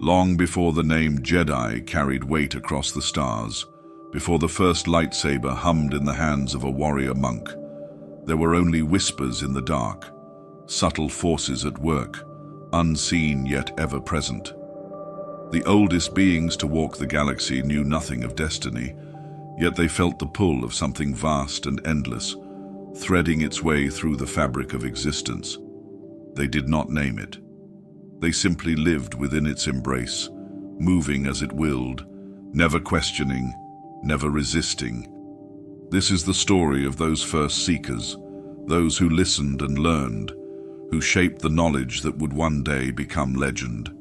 long before the name Jedi carried weight across the stars, before the first lightsaber hummed in the hands of a warrior monk, there were only whispers in the dark, subtle forces at work, unseen yet ever present. The oldest beings to walk the galaxy knew nothing of destiny, yet they felt the pull of something vast and endless, threading its way through the fabric of existence. They did not name it. They simply lived within its embrace, moving as it willed, never questioning, never resisting. This is the story of those first seekers, those who listened and learned, who shaped the knowledge that would one day become legend.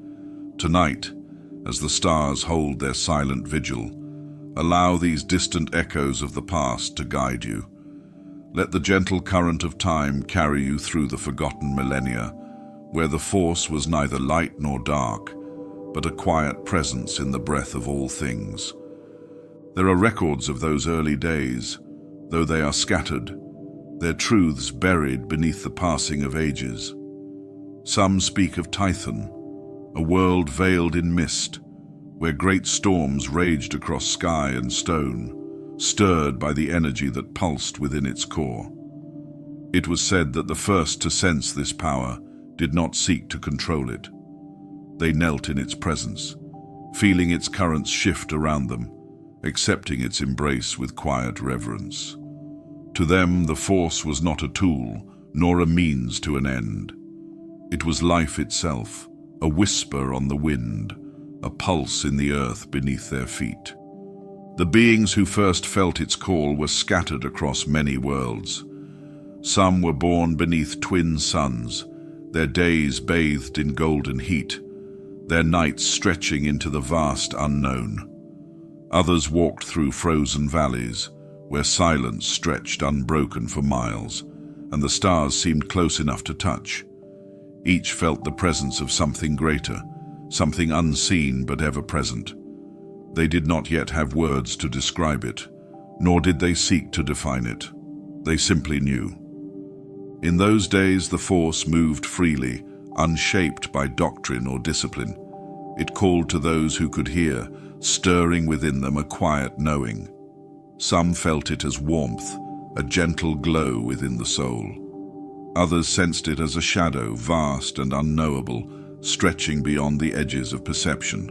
Tonight, as the stars hold their silent vigil, allow these distant echoes of the past to guide you. Let the gentle current of time carry you through the forgotten millennia, where the Force was neither light nor dark, but a quiet presence in the breath of all things. There are records of those early days, though they are scattered, their truths buried beneath the passing of ages. Some speak of Tython, a world veiled in mist, where great storms raged across sky and stone, stirred by the energy that pulsed within its core. It was said that the first to sense this power did not seek to control it. They knelt in its presence, feeling its currents shift around them, accepting its embrace with quiet reverence. To them, the Force was not a tool, nor a means to an end. It was life itself, a whisper on the wind, a pulse in the earth beneath their feet. The beings who first felt its call were scattered across many worlds. Some were born beneath twin suns, their days bathed in golden heat, their nights stretching into the vast unknown. Others walked through frozen valleys, where silence stretched unbroken for miles, and the stars seemed close enough to touch. Each felt the presence of something greater, something unseen but ever present. They did not yet have words to describe it, nor did they seek to define it. They simply knew. In those days, the Force moved freely, unshaped by doctrine or discipline. It called to those who could hear, stirring within them a quiet knowing. Some felt it as warmth, a gentle glow within the soul. Others sensed it as a shadow, vast and unknowable, stretching beyond the edges of perception.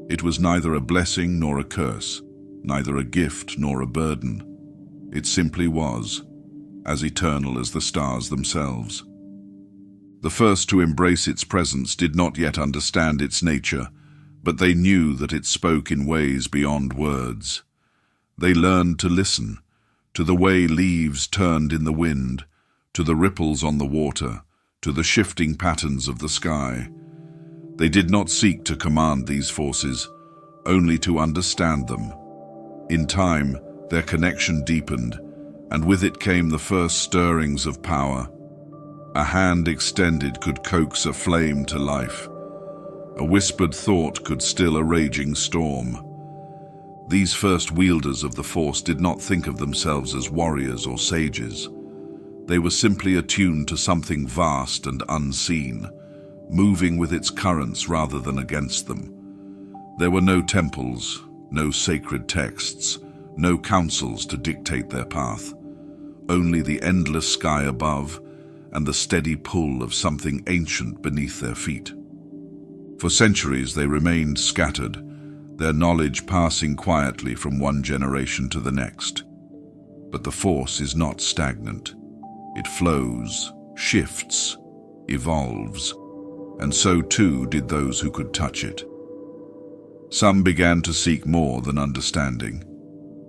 It was neither a blessing nor a curse, neither a gift nor a burden. It simply was, as eternal as the stars themselves. The first to embrace its presence did not yet understand its nature, but they knew that it spoke in ways beyond words. They learned to listen, to the way leaves turned in the wind, to the ripples on the water, to the shifting patterns of the sky. They did not seek to command these forces, only to understand them. In time, their connection deepened, and with it came the first stirrings of power. A hand extended could coax a flame to life. A whispered thought could still a raging storm. These first wielders of the Force did not think of themselves as warriors or sages. They were simply attuned to something vast and unseen, moving with its currents rather than against them. There were no temples, no sacred texts, no councils to dictate their path. Only the endless sky above and the steady pull of something ancient beneath their feet. For centuries they remained scattered, their knowledge passing quietly from one generation to the next. But the Force is not stagnant. It flows, shifts, evolves, and so too did those who could touch it. Some began to seek more than understanding.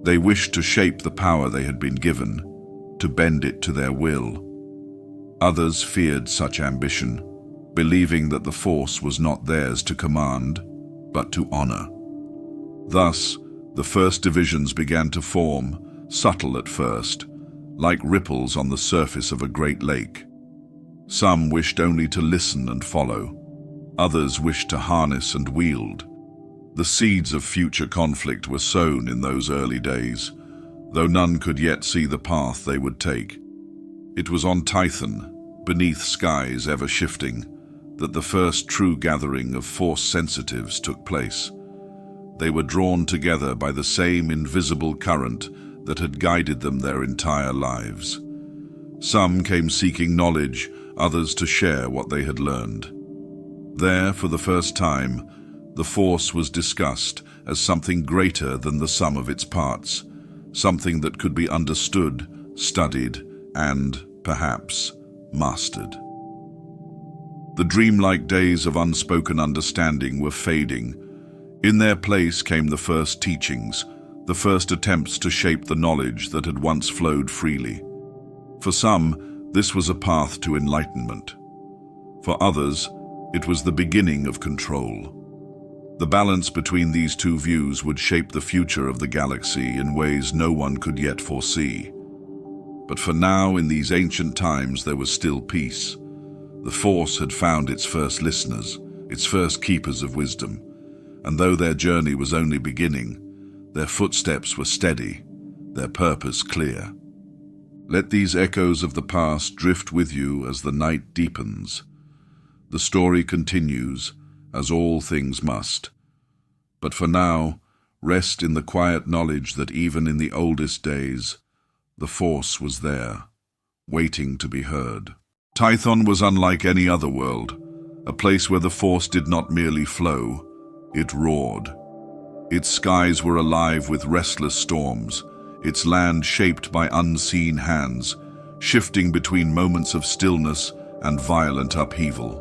They wished to shape the power they had been given, to bend it to their will. Others feared such ambition, believing that the Force was not theirs to command, but to honor. Thus, the first divisions began to form, subtle at first, like ripples on the surface of a great lake. Some wished only to listen and follow. Others wished to harness and wield. The seeds of future conflict were sown in those early days, though none could yet see the path they would take. It was on Tython, beneath skies ever shifting, that the first true gathering of Force sensitives took place. They were drawn together by the same invisible current that had guided them their entire lives. Some came seeking knowledge, others to share what they had learned. There, for the first time, the Force was discussed as something greater than the sum of its parts, something that could be understood, studied, and, perhaps, mastered. The dreamlike days of unspoken understanding were fading. In their place came the first teachings, the first attempts to shape the knowledge that had once flowed freely. For some, this was a path to enlightenment. For others, it was the beginning of control. The balance between these two views would shape the future of the galaxy in ways no one could yet foresee. But for now, in these ancient times, there was still peace. The Force had found its first listeners, its first keepers of wisdom, and though their journey was only beginning, their footsteps were steady, their purpose clear. Let these echoes of the past drift with you as the night deepens. The story continues, as all things must. But for now, rest in the quiet knowledge that even in the oldest days, the Force was there, waiting to be heard. Tython was unlike any other world, a place where the Force did not merely flow, it roared. Its skies were alive with restless storms, its land shaped by unseen hands, shifting between moments of stillness and violent upheaval.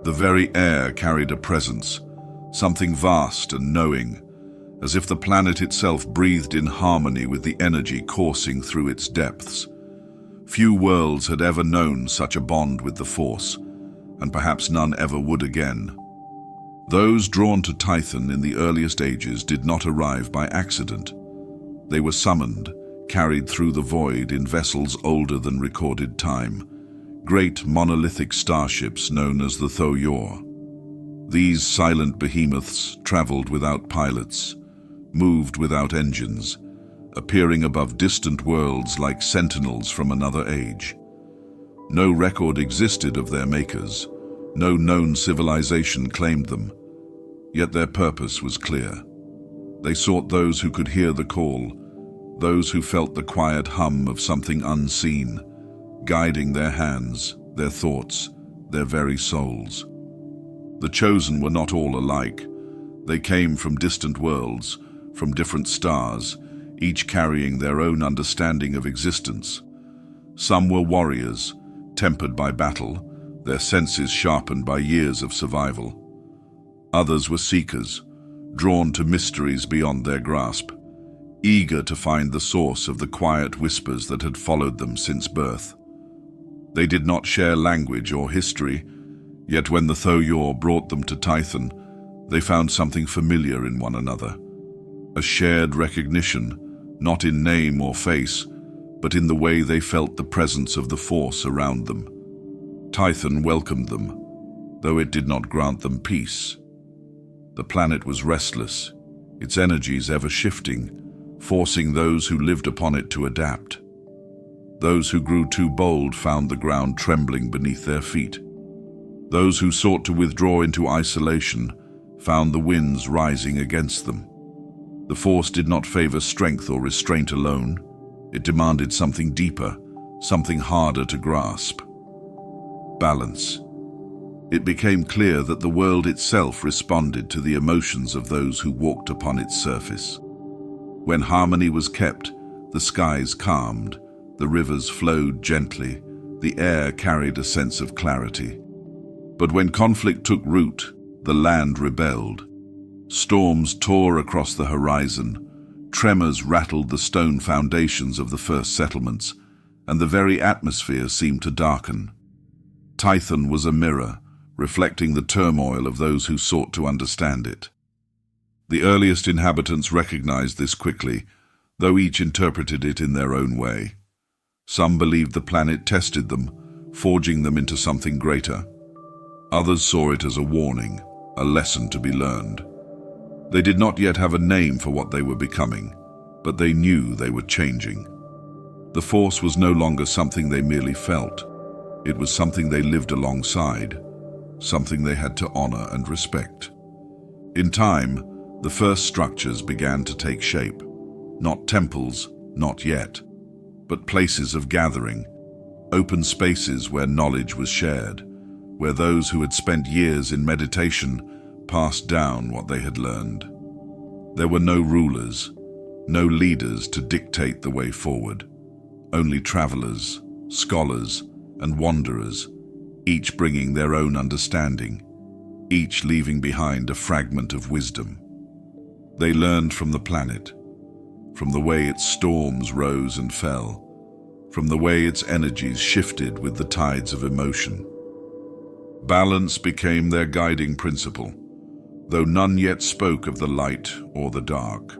The very air carried a presence, something vast and knowing, as if the planet itself breathed in harmony with the energy coursing through its depths. Few worlds had ever known such a bond with the Force, and perhaps none ever would again. Those drawn to Tython in the earliest ages did not arrive by accident. They were summoned, carried through the void in vessels older than recorded time, great monolithic starships known as the Thoyor. These silent behemoths traveled without pilots, moved without engines, appearing above distant worlds like sentinels from another age. No record existed of their makers, no known civilization claimed them, yet their purpose was clear. They sought those who could hear the call, those who felt the quiet hum of something unseen, guiding their hands, their thoughts, their very souls. The chosen were not all alike. They came from distant worlds, from different stars, each carrying their own understanding of existence. Some were warriors, tempered by battle, their senses sharpened by years of survival. Others were seekers, drawn to mysteries beyond their grasp, eager to find the source of the quiet whispers that had followed them since birth. They did not share language or history, yet when the Thoyor brought them to Tython, they found something familiar in one another. A shared recognition, not in name or face, but in the way they felt the presence of the Force around them. Tython welcomed them, though it did not grant them peace. The planet was restless, its energies ever shifting, forcing those who lived upon it to adapt. Those who grew too bold found the ground trembling beneath their feet. Those who sought to withdraw into isolation found the winds rising against them. The Force did not favor strength or restraint alone. It demanded something deeper, something harder to grasp. Balance. It became clear that the world itself responded to the emotions of those who walked upon its surface. When harmony was kept, the skies calmed, the rivers flowed gently, the air carried a sense of clarity. But when conflict took root, the land rebelled. Storms tore across the horizon, tremors rattled the stone foundations of the first settlements, and the very atmosphere seemed to darken. Tython was a mirror, reflecting the turmoil of those who sought to understand it. The earliest inhabitants recognized this quickly, though each interpreted it in their own way. Some believed the planet tested them, forging them into something greater. Others saw it as a warning, a lesson to be learned. They did not yet have a name for what they were becoming, but they knew they were changing. The Force was no longer something they merely felt. It was something they lived alongside, something they had to honor and respect. In time, the first structures began to take shape. Not temples, not yet, but places of gathering, open spaces where knowledge was shared, where those who had spent years in meditation passed down what they had learned. There were no rulers, no leaders to dictate the way forward, only travelers, scholars, and wanderers, each bringing their own understanding, each leaving behind a fragment of wisdom. They learned from the planet, from the way its storms rose and fell, from the way its energies shifted with the tides of emotion. Balance became their guiding principle, though none yet spoke of the light or the dark.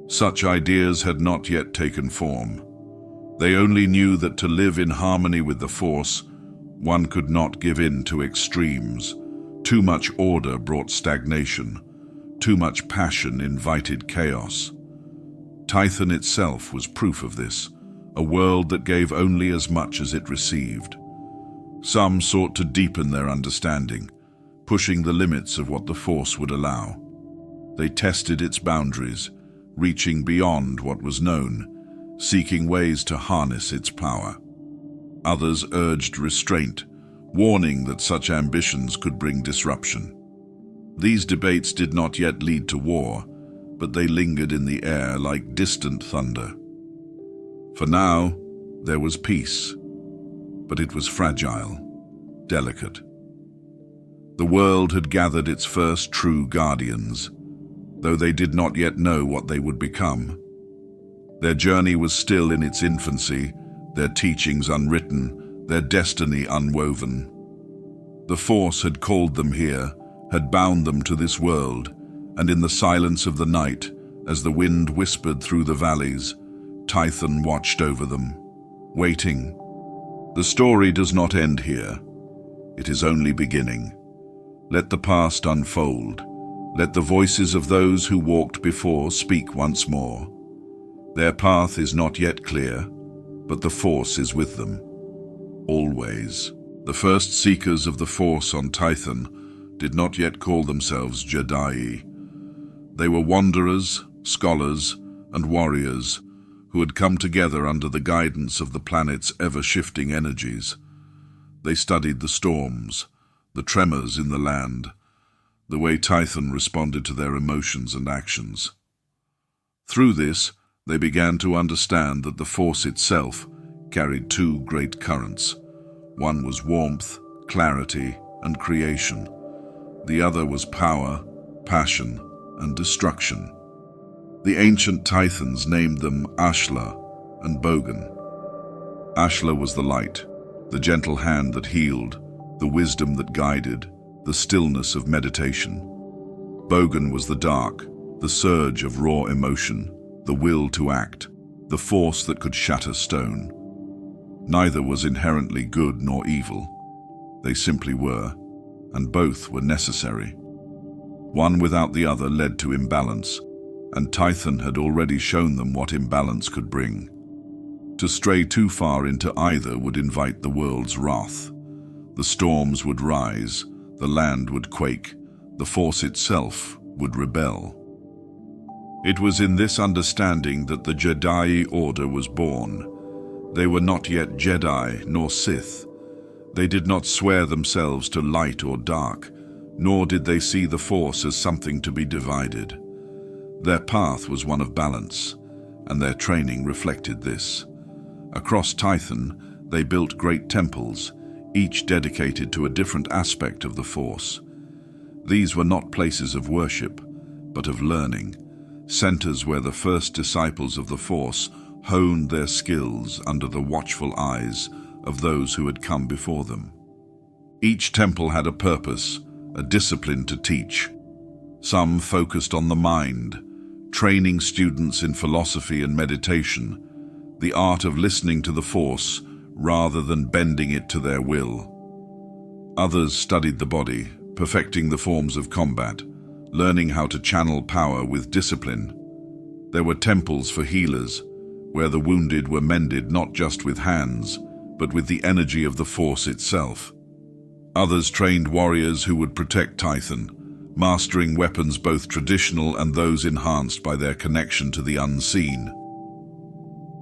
Such ideas had not yet taken form. They only knew that to live in harmony with the Force, one could not give in to extremes. Too much order brought stagnation. Too much passion invited chaos. Tython itself was proof of this, a world that gave only as much as it received. Some sought to deepen their understanding, pushing the limits of what the Force would allow. They tested its boundaries, reaching beyond what was known, seeking ways to harness its power. Others urged restraint, warning that such ambitions could bring disruption. These debates did not yet lead to war, but they lingered in the air like distant thunder. For now, there was peace, but it was fragile, delicate. The world had gathered its first true guardians, though they did not yet know what they would become. Their journey was still in its infancy, their teachings unwritten, their destiny unwoven. The Force had called them here, had bound them to this world, and in the silence of the night, as the wind whispered through the valleys, Tython watched over them, waiting. The story does not end here. It is only beginning. Let the past unfold. Let the voices of those who walked before speak once more. Their path is not yet clear, but the Force is with them. Always. The first seekers of the Force on Tython did not yet call themselves Jedi. They were wanderers, scholars, and warriors who had come together under the guidance of the planet's ever-shifting energies. They studied the storms, the tremors in the land, the way Tython responded to their emotions and actions. Through this, they began to understand that the Force itself carried two great currents. One was warmth, clarity, and creation. The other was power, passion, and destruction. The ancient Tythons named them Ashla and Bogan. Ashla was the light, the gentle hand that healed, the wisdom that guided, the stillness of meditation. Bogan was the dark, the surge of raw emotion, the will to act, the force that could shatter stone. Neither was inherently good nor evil. They simply were, and both were necessary. One without the other led to imbalance, and Tython had already shown them what imbalance could bring. To stray too far into either would invite the world's wrath. The storms would rise, the land would quake, the Force itself would rebel. It was in this understanding that the Jedi Order was born. They were not yet Jedi nor Sith. They did not swear themselves to light or dark, nor did they see the Force as something to be divided. Their path was one of balance, and their training reflected this. Across Tython, they built great temples, each dedicated to a different aspect of the Force. These were not places of worship, but of learning, centers where the first disciples of the Force honed their skills under the watchful eyes of those who had come before them. Each temple had a purpose, a discipline to teach. Some focused on the mind, training students in philosophy and meditation, the art of listening to the Force rather than bending it to their will. Others studied the body, perfecting the forms of combat, learning how to channel power with discipline. There were temples for healers, where the wounded were mended not just with hands, but with the energy of the Force itself. Others trained warriors who would protect Tython, mastering weapons both traditional and those enhanced by their connection to the unseen.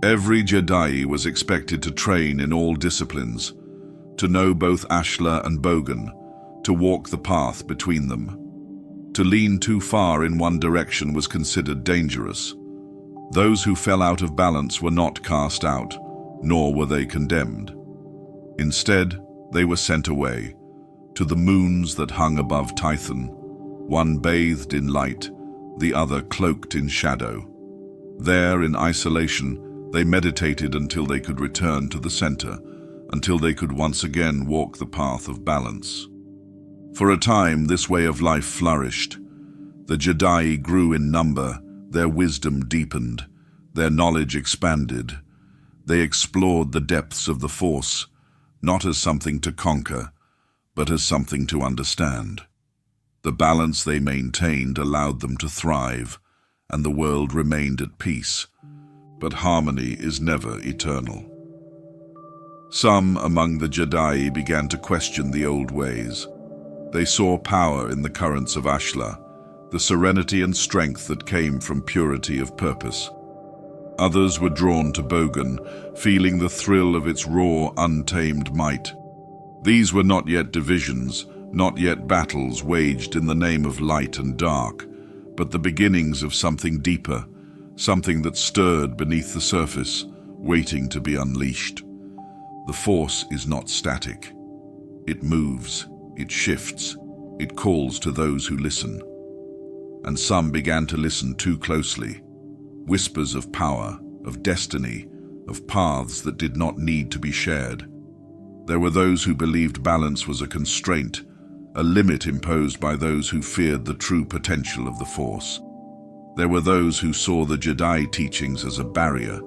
Every Jedi was expected to train in all disciplines, to know both Ashla and Bogan, to walk the path between them. To lean too far in one direction was considered dangerous. Those who fell out of balance were not cast out, nor were they condemned. Instead, they were sent away, to the moons that hung above Tython, one bathed in light, the other cloaked in shadow. There, in isolation, they meditated until they could return to the center, until they could once again walk the path of balance. For a time, this way of life flourished. The Jedi grew in number, their wisdom deepened, their knowledge expanded. They explored the depths of the Force, not as something to conquer, but as something to understand. The balance they maintained allowed them to thrive, and the world remained at peace. But harmony is never eternal. Some among the Jedi began to question the old ways. They saw power in the currents of Ashla, the serenity and strength that came from purity of purpose. Others were drawn to Bogan, feeling the thrill of its raw, untamed might. These were not yet divisions, not yet battles waged in the name of light and dark, but the beginnings of something deeper, something that stirred beneath the surface, waiting to be unleashed. The Force is not static. It moves, it shifts, it calls to those who listen. And some began to listen too closely. Whispers of power, of destiny, of paths that did not need to be shared. There were those who believed balance was a constraint, a limit imposed by those who feared the true potential of the Force. There were those who saw the Jedi teachings as a barrier,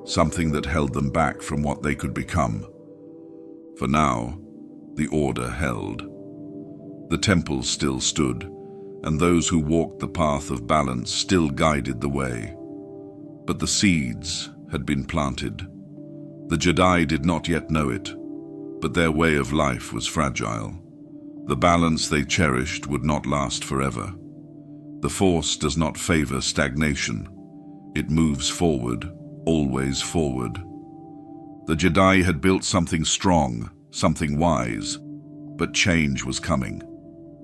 something that held them back from what they could become. For now, the Order held. The temples still stood, and those who walked the path of balance still guided the way. But the seeds had been planted. The Jedi did not yet know it, but their way of life was fragile. The balance they cherished would not last forever. The Force does not favor stagnation. It moves forward, always forward. The Jedi had built something strong, something wise, but change was coming.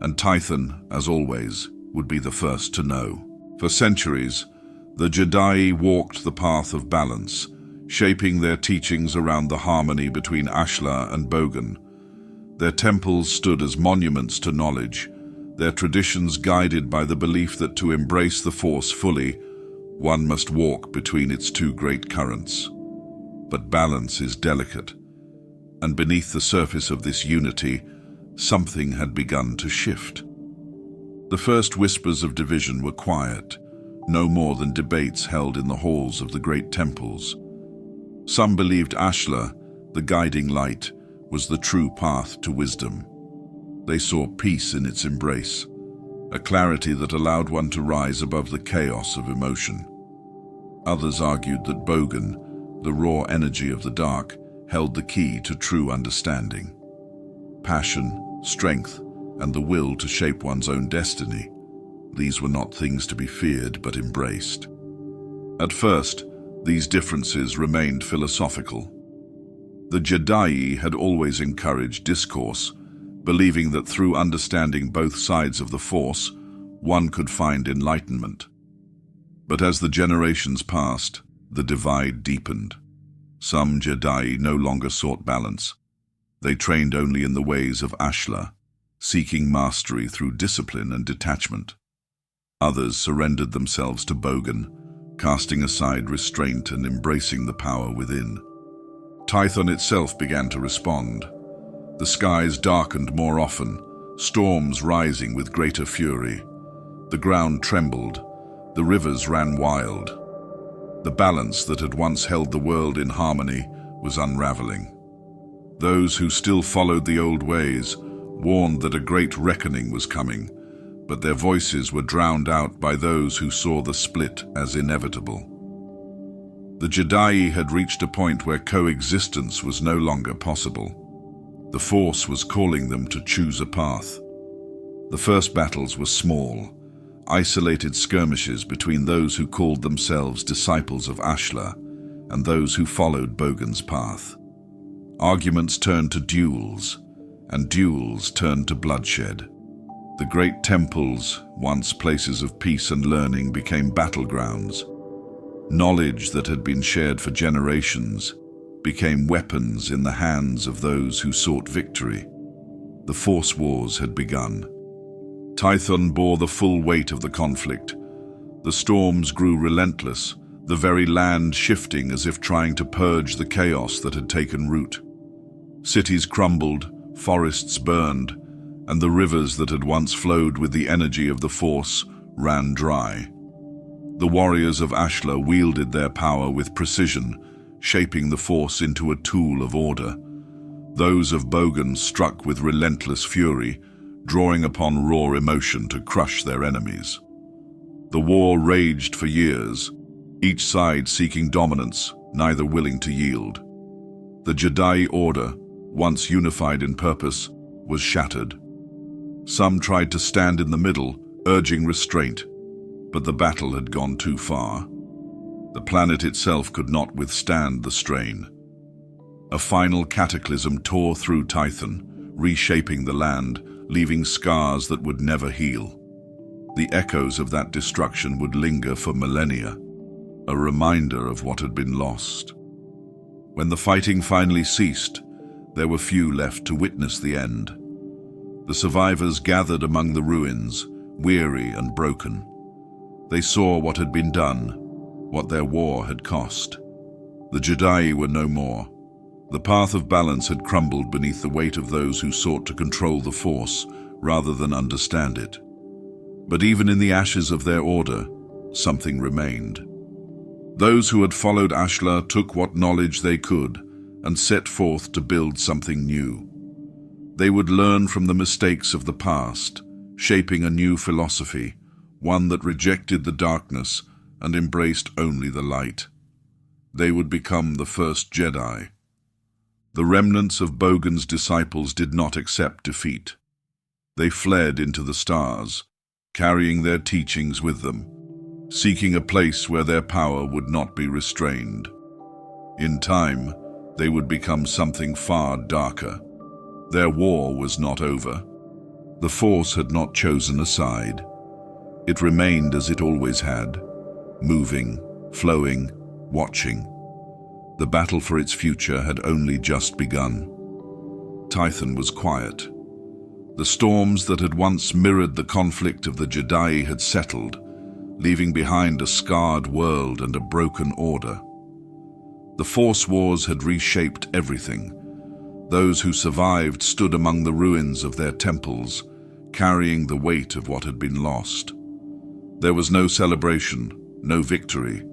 And Tython, as always, would be the first to know. For centuries, the Jedi walked the path of balance, shaping their teachings around the harmony between Ashla and Bogan. Their temples stood as monuments to knowledge, their traditions guided by the belief that to embrace the Force fully, one must walk between its two great currents. But balance is delicate, and beneath the surface of this unity, something had begun to shift. The first whispers of division were quiet, no more than debates held in the halls of the great temples. Some believed Ashla, the guiding light, was the true path to wisdom. They saw peace in its embrace, a clarity that allowed one to rise above the chaos of emotion. Others argued that Bogan, the raw energy of the dark, held the key to true understanding. Passion, strength, and the will to shape one's own destiny. These were not things to be feared but embraced. At first, these differences remained philosophical. The Jedi had always encouraged discourse, believing that through understanding both sides of the Force, one could find enlightenment. But as the generations passed, the divide deepened. Some Jedi no longer sought balance. They trained only in the ways of Ashla, seeking mastery through discipline and detachment. Others surrendered themselves to Bogan, casting aside restraint and embracing the power within. Tython itself began to respond. The skies darkened more often, storms rising with greater fury. The ground trembled, the rivers ran wild. The balance that had once held the world in harmony was unraveling. Those who still followed the old ways warned that a great reckoning was coming, but their voices were drowned out by those who saw the split as inevitable. The Jedi had reached a point where coexistence was no longer possible. The Force was calling them to choose a path. The first battles were small, isolated skirmishes between those who called themselves disciples of Ashla and those who followed Bogan's path. Arguments turned to duels, and duels turned to bloodshed. The great temples, once places of peace and learning, became battlegrounds. Knowledge that had been shared for generations became weapons in the hands of those who sought victory. The Force Wars had begun. Tython bore the full weight of the conflict. The storms grew relentless, the very land shifting as if trying to purge the chaos that had taken root. Cities crumbled, forests burned, and the rivers that had once flowed with the energy of the Force ran dry. The warriors of Ashla wielded their power with precision, shaping the Force into a tool of order. Those of Bogan struck with relentless fury, drawing upon raw emotion to crush their enemies. The war raged for years, each side seeking dominance, neither willing to yield. The Jedi Order, once unified in purpose, was shattered. Some tried to stand in the middle, urging restraint, but the battle had gone too far. The planet itself could not withstand the strain. A final cataclysm tore through Tython, reshaping the land, leaving scars that would never heal. The echoes of that destruction would linger for millennia, a reminder of what had been lost. When the fighting finally ceased, there were few left to witness the end. The survivors gathered among the ruins, weary and broken. They saw what had been done, what their war had cost. The Jedi were no more. The path of balance had crumbled beneath the weight of those who sought to control the Force rather than understand it. But even in the ashes of their order, something remained. Those who had followed Ashla took what knowledge they could and set forth to build something new. They would learn from the mistakes of the past, shaping a new philosophy, one that rejected the darkness and embraced only the light. They would become the first Jedi. The remnants of Bogan's disciples did not accept defeat. They fled into the stars, carrying their teachings with them, seeking a place where their power would not be restrained. In time, they would become something far darker. Their war was not over. The Force had not chosen a side. It remained as it always had, moving, flowing, watching. The battle for its future had only just begun. Tython was quiet. The storms that had once mirrored the conflict of the Jedi had settled, leaving behind a scarred world and a broken order. The Force Wars had reshaped everything. Those who survived stood among the ruins of their temples, carrying the weight of what had been lost. There was no celebration, no victory,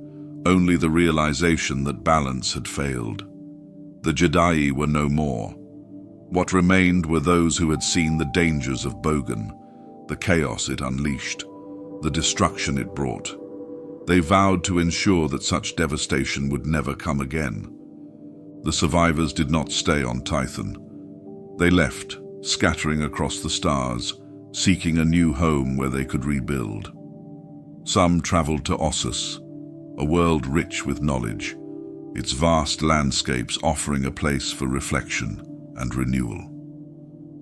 only the realization that balance had failed. The Jedi were no more. What remained were those who had seen the dangers of Bogan, the chaos it unleashed, the destruction it brought. They vowed to ensure that such devastation would never come again. The survivors did not stay on Tython. They left, scattering across the stars, seeking a new home where they could rebuild. Some traveled to Ossus, a world rich with knowledge, its vast landscapes offering a place for reflection and renewal.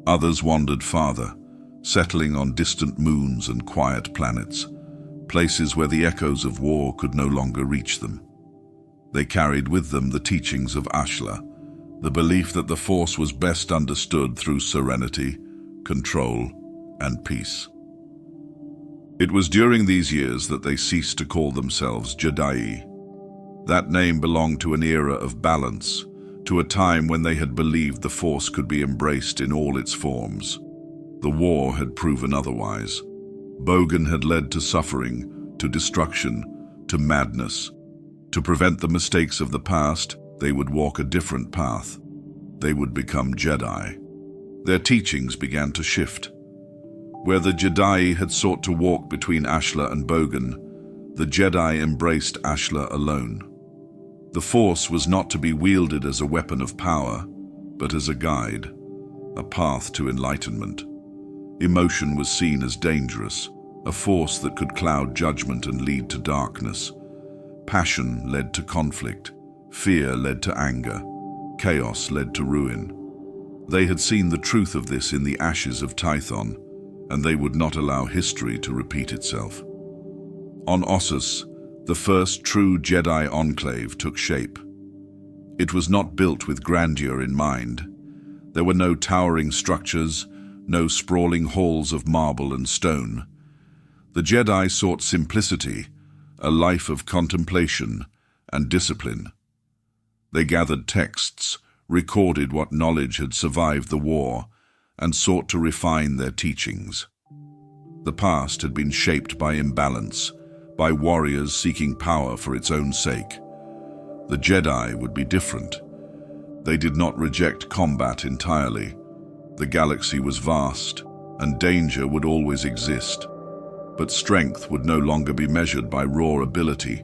Others wandered farther, settling on distant moons and quiet planets, places where the echoes of war could no longer reach them. They carried with them the teachings of Ashla, the belief that the Force was best understood through serenity, control, and peace. It was during these years that they ceased to call themselves Jedi. That name belonged to an era of balance, to a time when they had believed the Force could be embraced in all its forms. The war had proven otherwise. Bogan had led to suffering, to destruction, to madness. To prevent the mistakes of the past, they would walk a different path. They would become Jedi. Their teachings began to shift. Where the Jedi had sought to walk between Ashla and Bogan, the Jedi embraced Ashla alone. The Force was not to be wielded as a weapon of power, but as a guide, a path to enlightenment. Emotion was seen as dangerous, a force that could cloud judgment and lead to darkness. Passion led to conflict, fear led to anger, chaos led to ruin. They had seen the truth of this in the ashes of Tython, and they would not allow history to repeat itself. On Ossus, the first true Jedi enclave took shape. It was not built with grandeur in mind. There were no towering structures, no sprawling halls of marble and stone. The Jedi sought simplicity, a life of contemplation and discipline. They gathered texts, recorded what knowledge had survived the war, and sought to refine their teachings. The past had been shaped by imbalance, by warriors seeking power for its own sake. The Jedi would be different. They did not reject combat entirely. The galaxy was vast, and danger would always exist. But strength would no longer be measured by raw ability.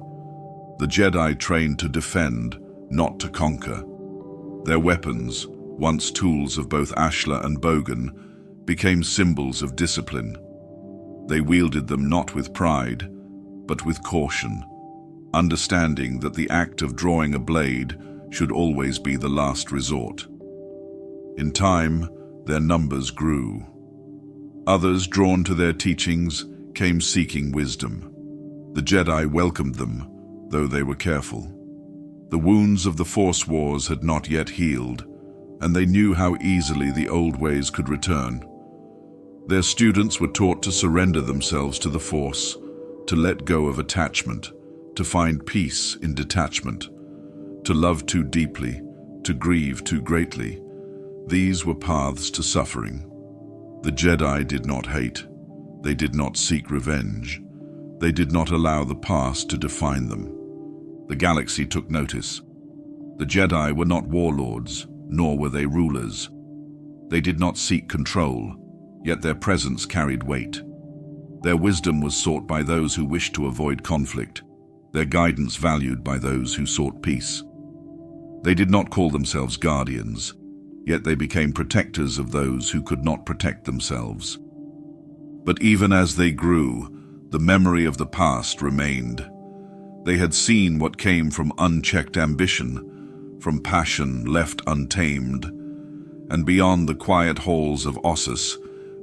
The Jedi trained to defend, not to conquer. Their weapons, once tools of both Ashla and Bogan, became symbols of discipline. They wielded them not with pride, but with caution, understanding that the act of drawing a blade should always be the last resort. In time, their numbers grew. Others, drawn to their teachings, came seeking wisdom. The Jedi welcomed them, though they were careful. The wounds of the Force Wars had not yet healed, and they knew how easily the old ways could return. Their students were taught to surrender themselves to the Force, to let go of attachment, to find peace in detachment, to love too deeply, to grieve too greatly. These were paths to suffering. The Jedi did not hate. They did not seek revenge. They did not allow the past to define them. The galaxy took notice. The Jedi were not warlords, nor were they rulers. They did not seek control, yet their presence carried weight. Their wisdom was sought by those who wished to avoid conflict, their guidance valued by those who sought peace. They did not call themselves guardians, yet they became protectors of those who could not protect themselves. But even as they grew, the memory of the past remained. They had seen what came from unchecked ambition, from passion left untamed, and beyond the quiet halls of Ossus,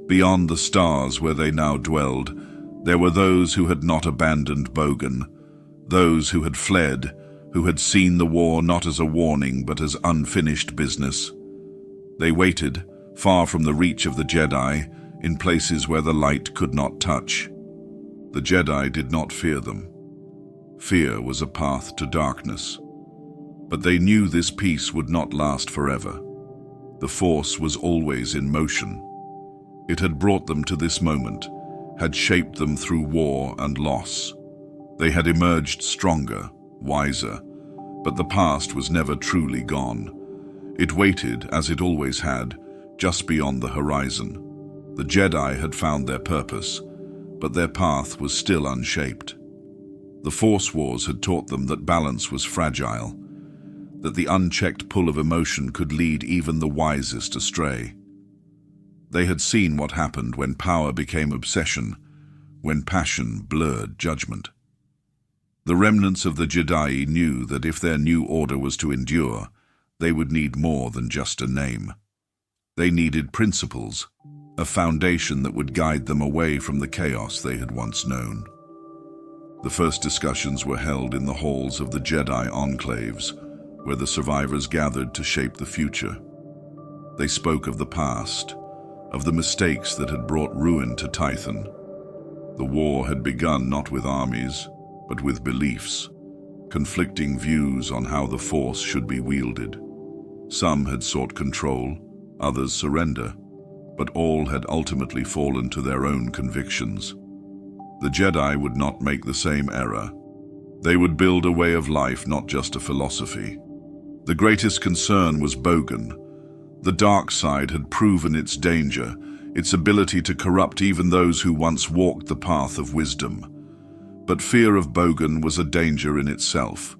beyond the stars where they now dwelled, there were those who had not abandoned Bogan, those who had fled, who had seen the war not as a warning but as unfinished business. They waited, far from the reach of the Jedi, in places where the light could not touch. The Jedi did not fear them. Fear was a path to darkness. But they knew this peace would not last forever. The Force was always in motion. It had brought them to this moment, had shaped them through war and loss. They had emerged stronger, wiser, but the past was never truly gone. It waited, as it always had, just beyond the horizon. The Jedi had found their purpose, but their path was still unshaped. The Force Wars had taught them that balance was fragile, that the unchecked pull of emotion could lead even the wisest astray. They had seen what happened when power became obsession, when passion blurred judgment. The remnants of the Jedi knew that if their new order was to endure, they would need more than just a name. They needed principles, a foundation that would guide them away from the chaos they had once known. The first discussions were held in the halls of the Jedi enclaves, where the survivors gathered to shape the future. They spoke of the past, of the mistakes that had brought ruin to Tython. The war had begun not with armies, but with beliefs, conflicting views on how the Force should be wielded. Some had sought control, others surrender, but all had ultimately fallen to their own convictions. The Jedi would not make the same error. They would build a way of life, not just a philosophy. The greatest concern was Bogan. The dark side had proven its danger, its ability to corrupt even those who once walked the path of wisdom. But fear of Bogan was a danger in itself.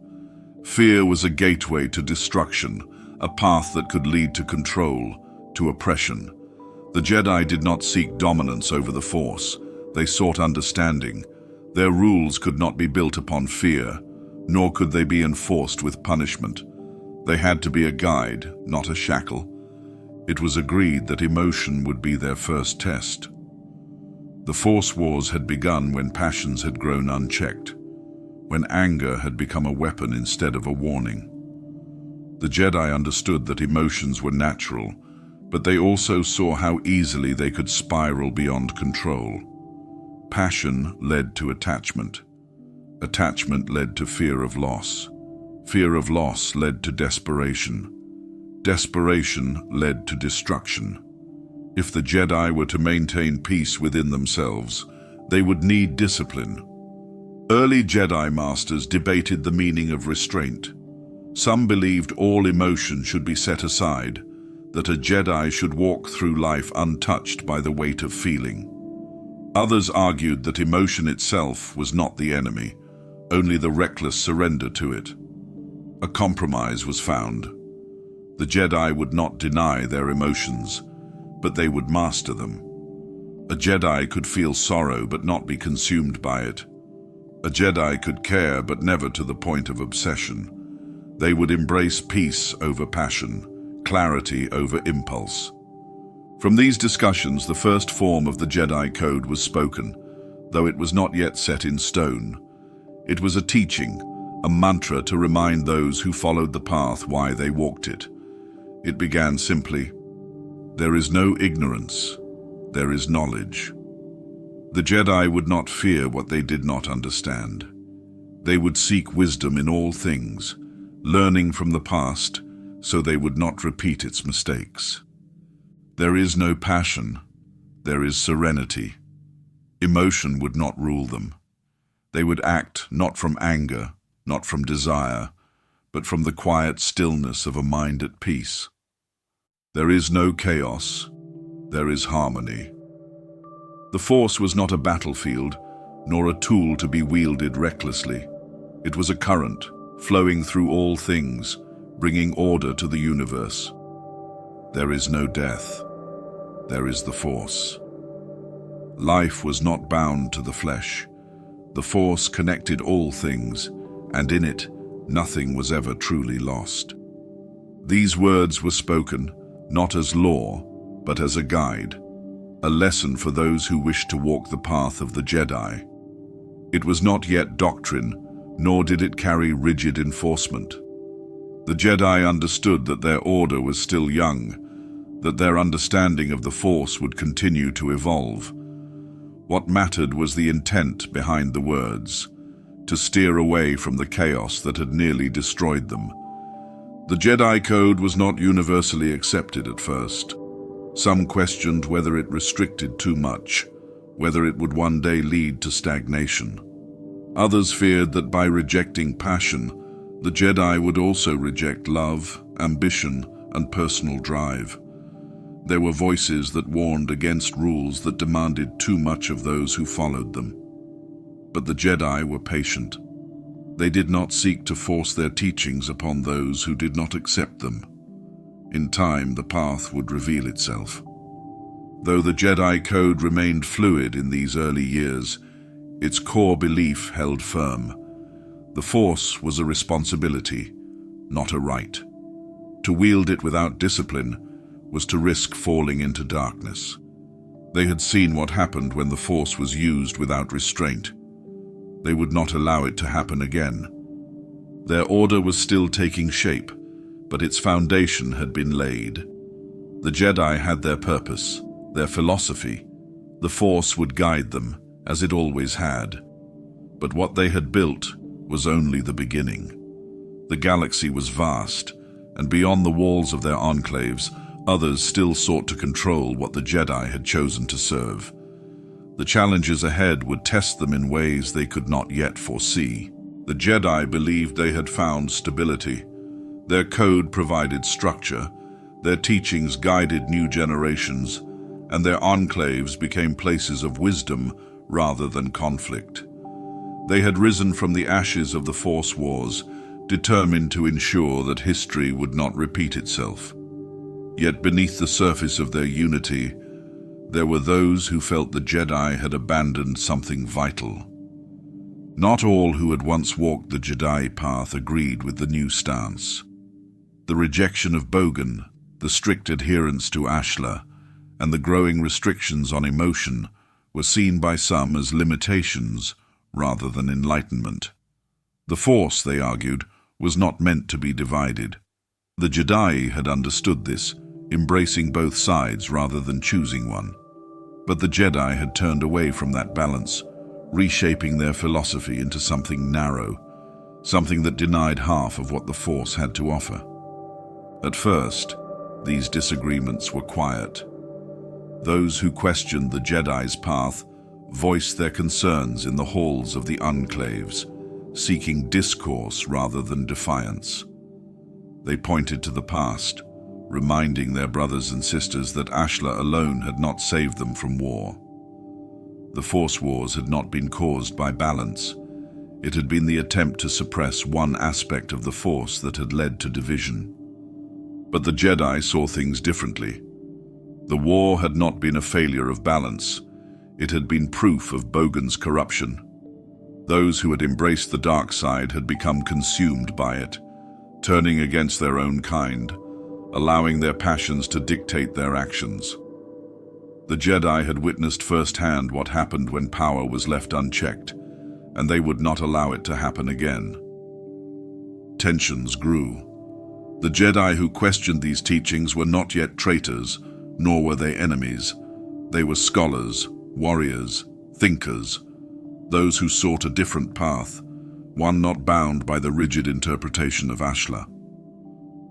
Fear was a gateway to destruction, a path that could lead to control, to oppression. The Jedi did not seek dominance over the Force. They sought understanding. Their rules could not be built upon fear, nor could they be enforced with punishment. They had to be a guide, not a shackle. It was agreed that emotion would be their first test. The Force Wars had begun when passions had grown unchecked, when anger had become a weapon instead of a warning. The Jedi understood that emotions were natural, but they also saw how easily they could spiral beyond control. Passion led to attachment. Attachment led to fear of loss. Fear of loss led to desperation. Desperation led to destruction. If the Jedi were to maintain peace within themselves, they would need discipline. Early Jedi masters debated the meaning of restraint. Some believed all emotion should be set aside, that a Jedi should walk through life untouched by the weight of feeling. Others argued that emotion itself was not the enemy, only the reckless surrender to it. A compromise was found. The Jedi would not deny their emotions, but they would master them. A Jedi could feel sorrow but not be consumed by it. A Jedi could care but never to the point of obsession. They would embrace peace over passion, clarity over impulse. From these discussions, the first form of the Jedi Code was spoken, though it was not yet set in stone. It was a teaching, a mantra to remind those who followed the path why they walked it. It began simply, "There is no ignorance, there is knowledge." The Jedi would not fear what they did not understand. They would seek wisdom in all things, learning from the past so they would not repeat its mistakes. There is no passion, there is serenity. Emotion would not rule them. They would act not from anger, not from desire, but from the quiet stillness of a mind at peace. There is no chaos, there is harmony. The Force was not a battlefield, nor a tool to be wielded recklessly. It was a current, flowing through all things, bringing order to the universe. There is no death, there is the Force. Life was not bound to the flesh. The Force connected all things, and in it, nothing was ever truly lost. These words were spoken, not as law, but as a guide, a lesson for those who wished to walk the path of the Jedi. It was not yet doctrine, nor did it carry rigid enforcement. The Jedi understood that their order was still young, that their understanding of the Force would continue to evolve. What mattered was the intent behind the words, to steer away from the chaos that had nearly destroyed them. The Jedi Code was not universally accepted at first. Some questioned whether it restricted too much, whether it would one day lead to stagnation. Others feared that by rejecting passion, the Jedi would also reject love, ambition, and personal drive. There were voices that warned against rules that demanded too much of those who followed them. But the Jedi were patient. They did not seek to force their teachings upon those who did not accept them. In time, the path would reveal itself. Though the Jedi Code remained fluid in these early years, its core belief held firm. The Force was a responsibility, not a right. To wield it without discipline was to risk falling into darkness. They had seen what happened when the Force was used without restraint. They would not allow it to happen again. Their order was still taking shape, but its foundation had been laid. The Jedi had their purpose, their philosophy. The Force would guide them, as it always had. But what they had built was only the beginning. The galaxy was vast, and beyond the walls of their enclaves, others still sought to control what the Jedi had chosen to serve. The challenges ahead would test them in ways they could not yet foresee. The Jedi believed they had found stability. Their code provided structure, their teachings guided new generations, and their enclaves became places of wisdom rather than conflict. They had risen from the ashes of the Force Wars, determined to ensure that history would not repeat itself. Yet beneath the surface of their unity, there were those who felt the Jedi had abandoned something vital. Not all who had once walked the Jedi path agreed with the new stance. The rejection of Bogan, the strict adherence to Ashla, and the growing restrictions on emotion were seen by some as limitations rather than enlightenment. The Force, they argued, was not meant to be divided. The Jedi had understood this, embracing both sides rather than choosing one. But the Jedi had turned away from that balance, reshaping their philosophy into something narrow, something that denied half of what the Force had to offer. At first, these disagreements were quiet. Those who questioned the Jedi's path voiced their concerns in the halls of the enclaves, seeking discourse rather than defiance. They pointed to the past, reminding their brothers and sisters that Ashla alone had not saved them from war. The Force Wars had not been caused by balance. It had been the attempt to suppress one aspect of the Force that had led to division. But the Jedi saw things differently. The war had not been a failure of balance. It had been proof of Bogan's corruption. Those who had embraced the dark side had become consumed by it, turning against their own kind, allowing their passions to dictate their actions. The Jedi had witnessed firsthand what happened when power was left unchecked, and they would not allow it to happen again. Tensions grew. The Jedi who questioned these teachings were not yet traitors, nor were they enemies. They were scholars, warriors, thinkers, those who sought a different path, one not bound by the rigid interpretation of Ashla.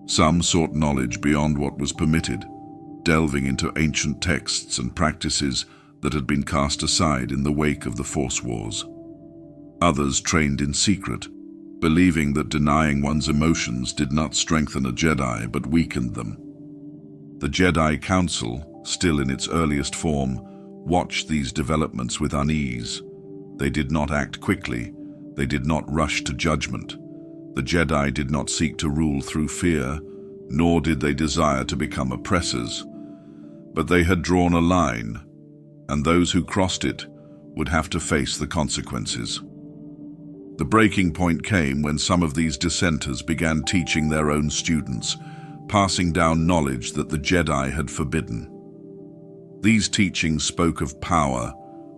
Some sought knowledge beyond what was permitted, delving into ancient texts and practices that had been cast aside in the wake of the Force Wars. Others trained in secret, believing that denying one's emotions did not strengthen a Jedi but weakened them. The Jedi Council, still in its earliest form, watched these developments with unease. They did not act quickly. They did not rush to judgment. The Jedi did not seek to rule through fear, nor did they desire to become oppressors. But they had drawn a line, and those who crossed it would have to face the consequences. The breaking point came when some of these dissenters began teaching their own students, passing down knowledge that the Jedi had forbidden. These teachings spoke of power,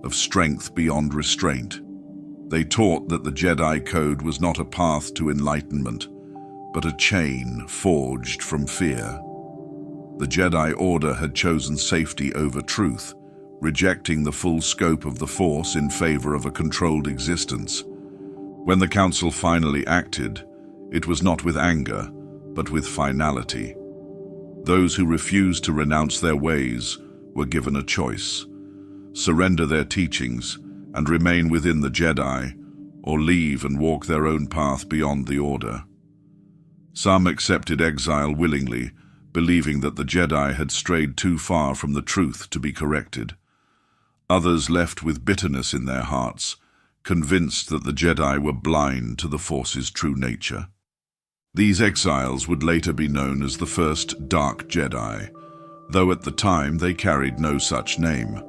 of strength beyond restraint. They taught that the Jedi Code was not a path to enlightenment, but a chain forged from fear. The Jedi Order had chosen safety over truth, rejecting the full scope of the Force in favor of a controlled existence. When the Council finally acted, it was not with anger, but with finality. Those who refused to renounce their ways were given a choice: surrender their teachings and remain within the Jedi, or leave and walk their own path beyond the Order. Some accepted exile willingly, believing that the Jedi had strayed too far from the truth to be corrected. Others left with bitterness in their hearts, convinced that the Jedi were blind to the Force's true nature. These exiles would later be known as the first Dark Jedi, though at the time they carried no such name.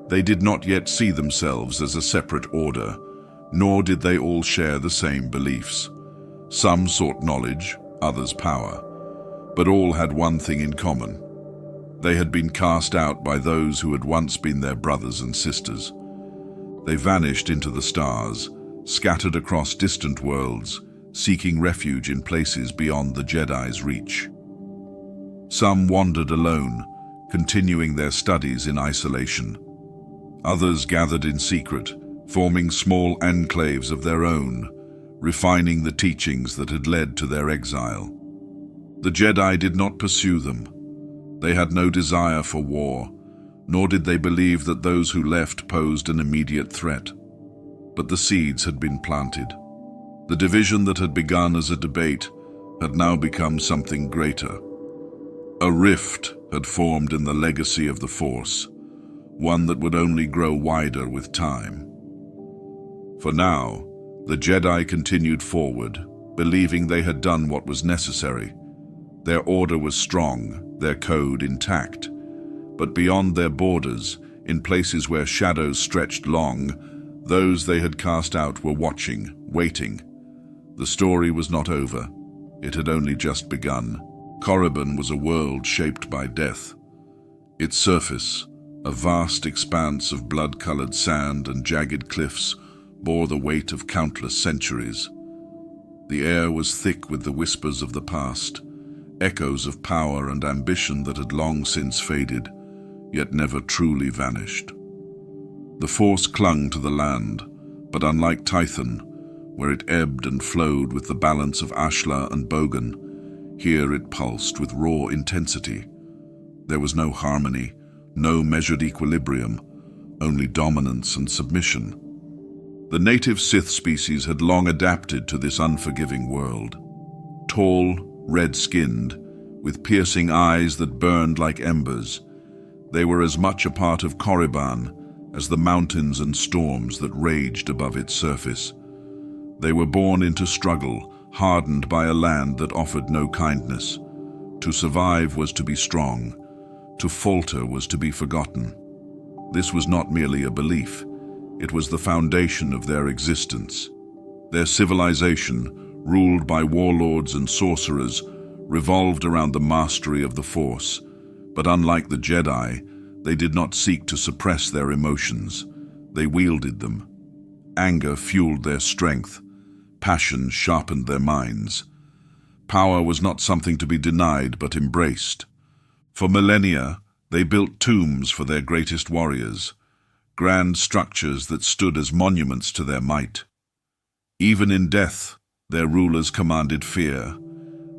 They did not yet see themselves as a separate order, nor did they all share the same beliefs. Some sought knowledge, others power, but all had one thing in common. They had been cast out by those who had once been their brothers and sisters. They vanished into the stars, scattered across distant worlds, seeking refuge in places beyond the Jedi's reach. Some wandered alone, continuing their studies in isolation. Others gathered in secret, forming small enclaves of their own, refining the teachings that had led to their exile. The Jedi did not pursue them. They had no desire for war, nor did they believe that those who left posed an immediate threat. But the seeds had been planted. The division that had begun as a debate had now become something greater. A rift had formed in the legacy of the Force, one that would only grow wider with time. For now, the Jedi continued forward, believing they had done what was necessary. Their order was strong, their code intact. But beyond their borders, in places where shadows stretched long, those they had cast out were watching, waiting. The story was not over. It had only just begun. Korriban was a world shaped by death. Its surface, a vast expanse of blood-colored sand and jagged cliffs, bore the weight of countless centuries. The air was thick with the whispers of the past, echoes of power and ambition that had long since faded, yet never truly vanished. The force clung to the land, but unlike Tython, where it ebbed and flowed with the balance of Ashla and Bogan, here it pulsed with raw intensity. There was no harmony, no measured equilibrium, only dominance and submission. The native Sith species had long adapted to this unforgiving world. Tall, red-skinned, with piercing eyes that burned like embers, they were as much a part of Korriban as the mountains and storms that raged above its surface. They were born into struggle, hardened by a land that offered no kindness. To survive was to be strong. To falter was to be forgotten. This was not merely a belief. It was the foundation of their existence. Their civilization, ruled by warlords and sorcerers, revolved around the mastery of the Force. But unlike the Jedi, they did not seek to suppress their emotions. They wielded them. Anger fueled their strength. Passion sharpened their minds. Power was not something to be denied but embraced. For millennia, they built tombs for their greatest warriors, grand structures that stood as monuments to their might. Even in death, their rulers commanded fear,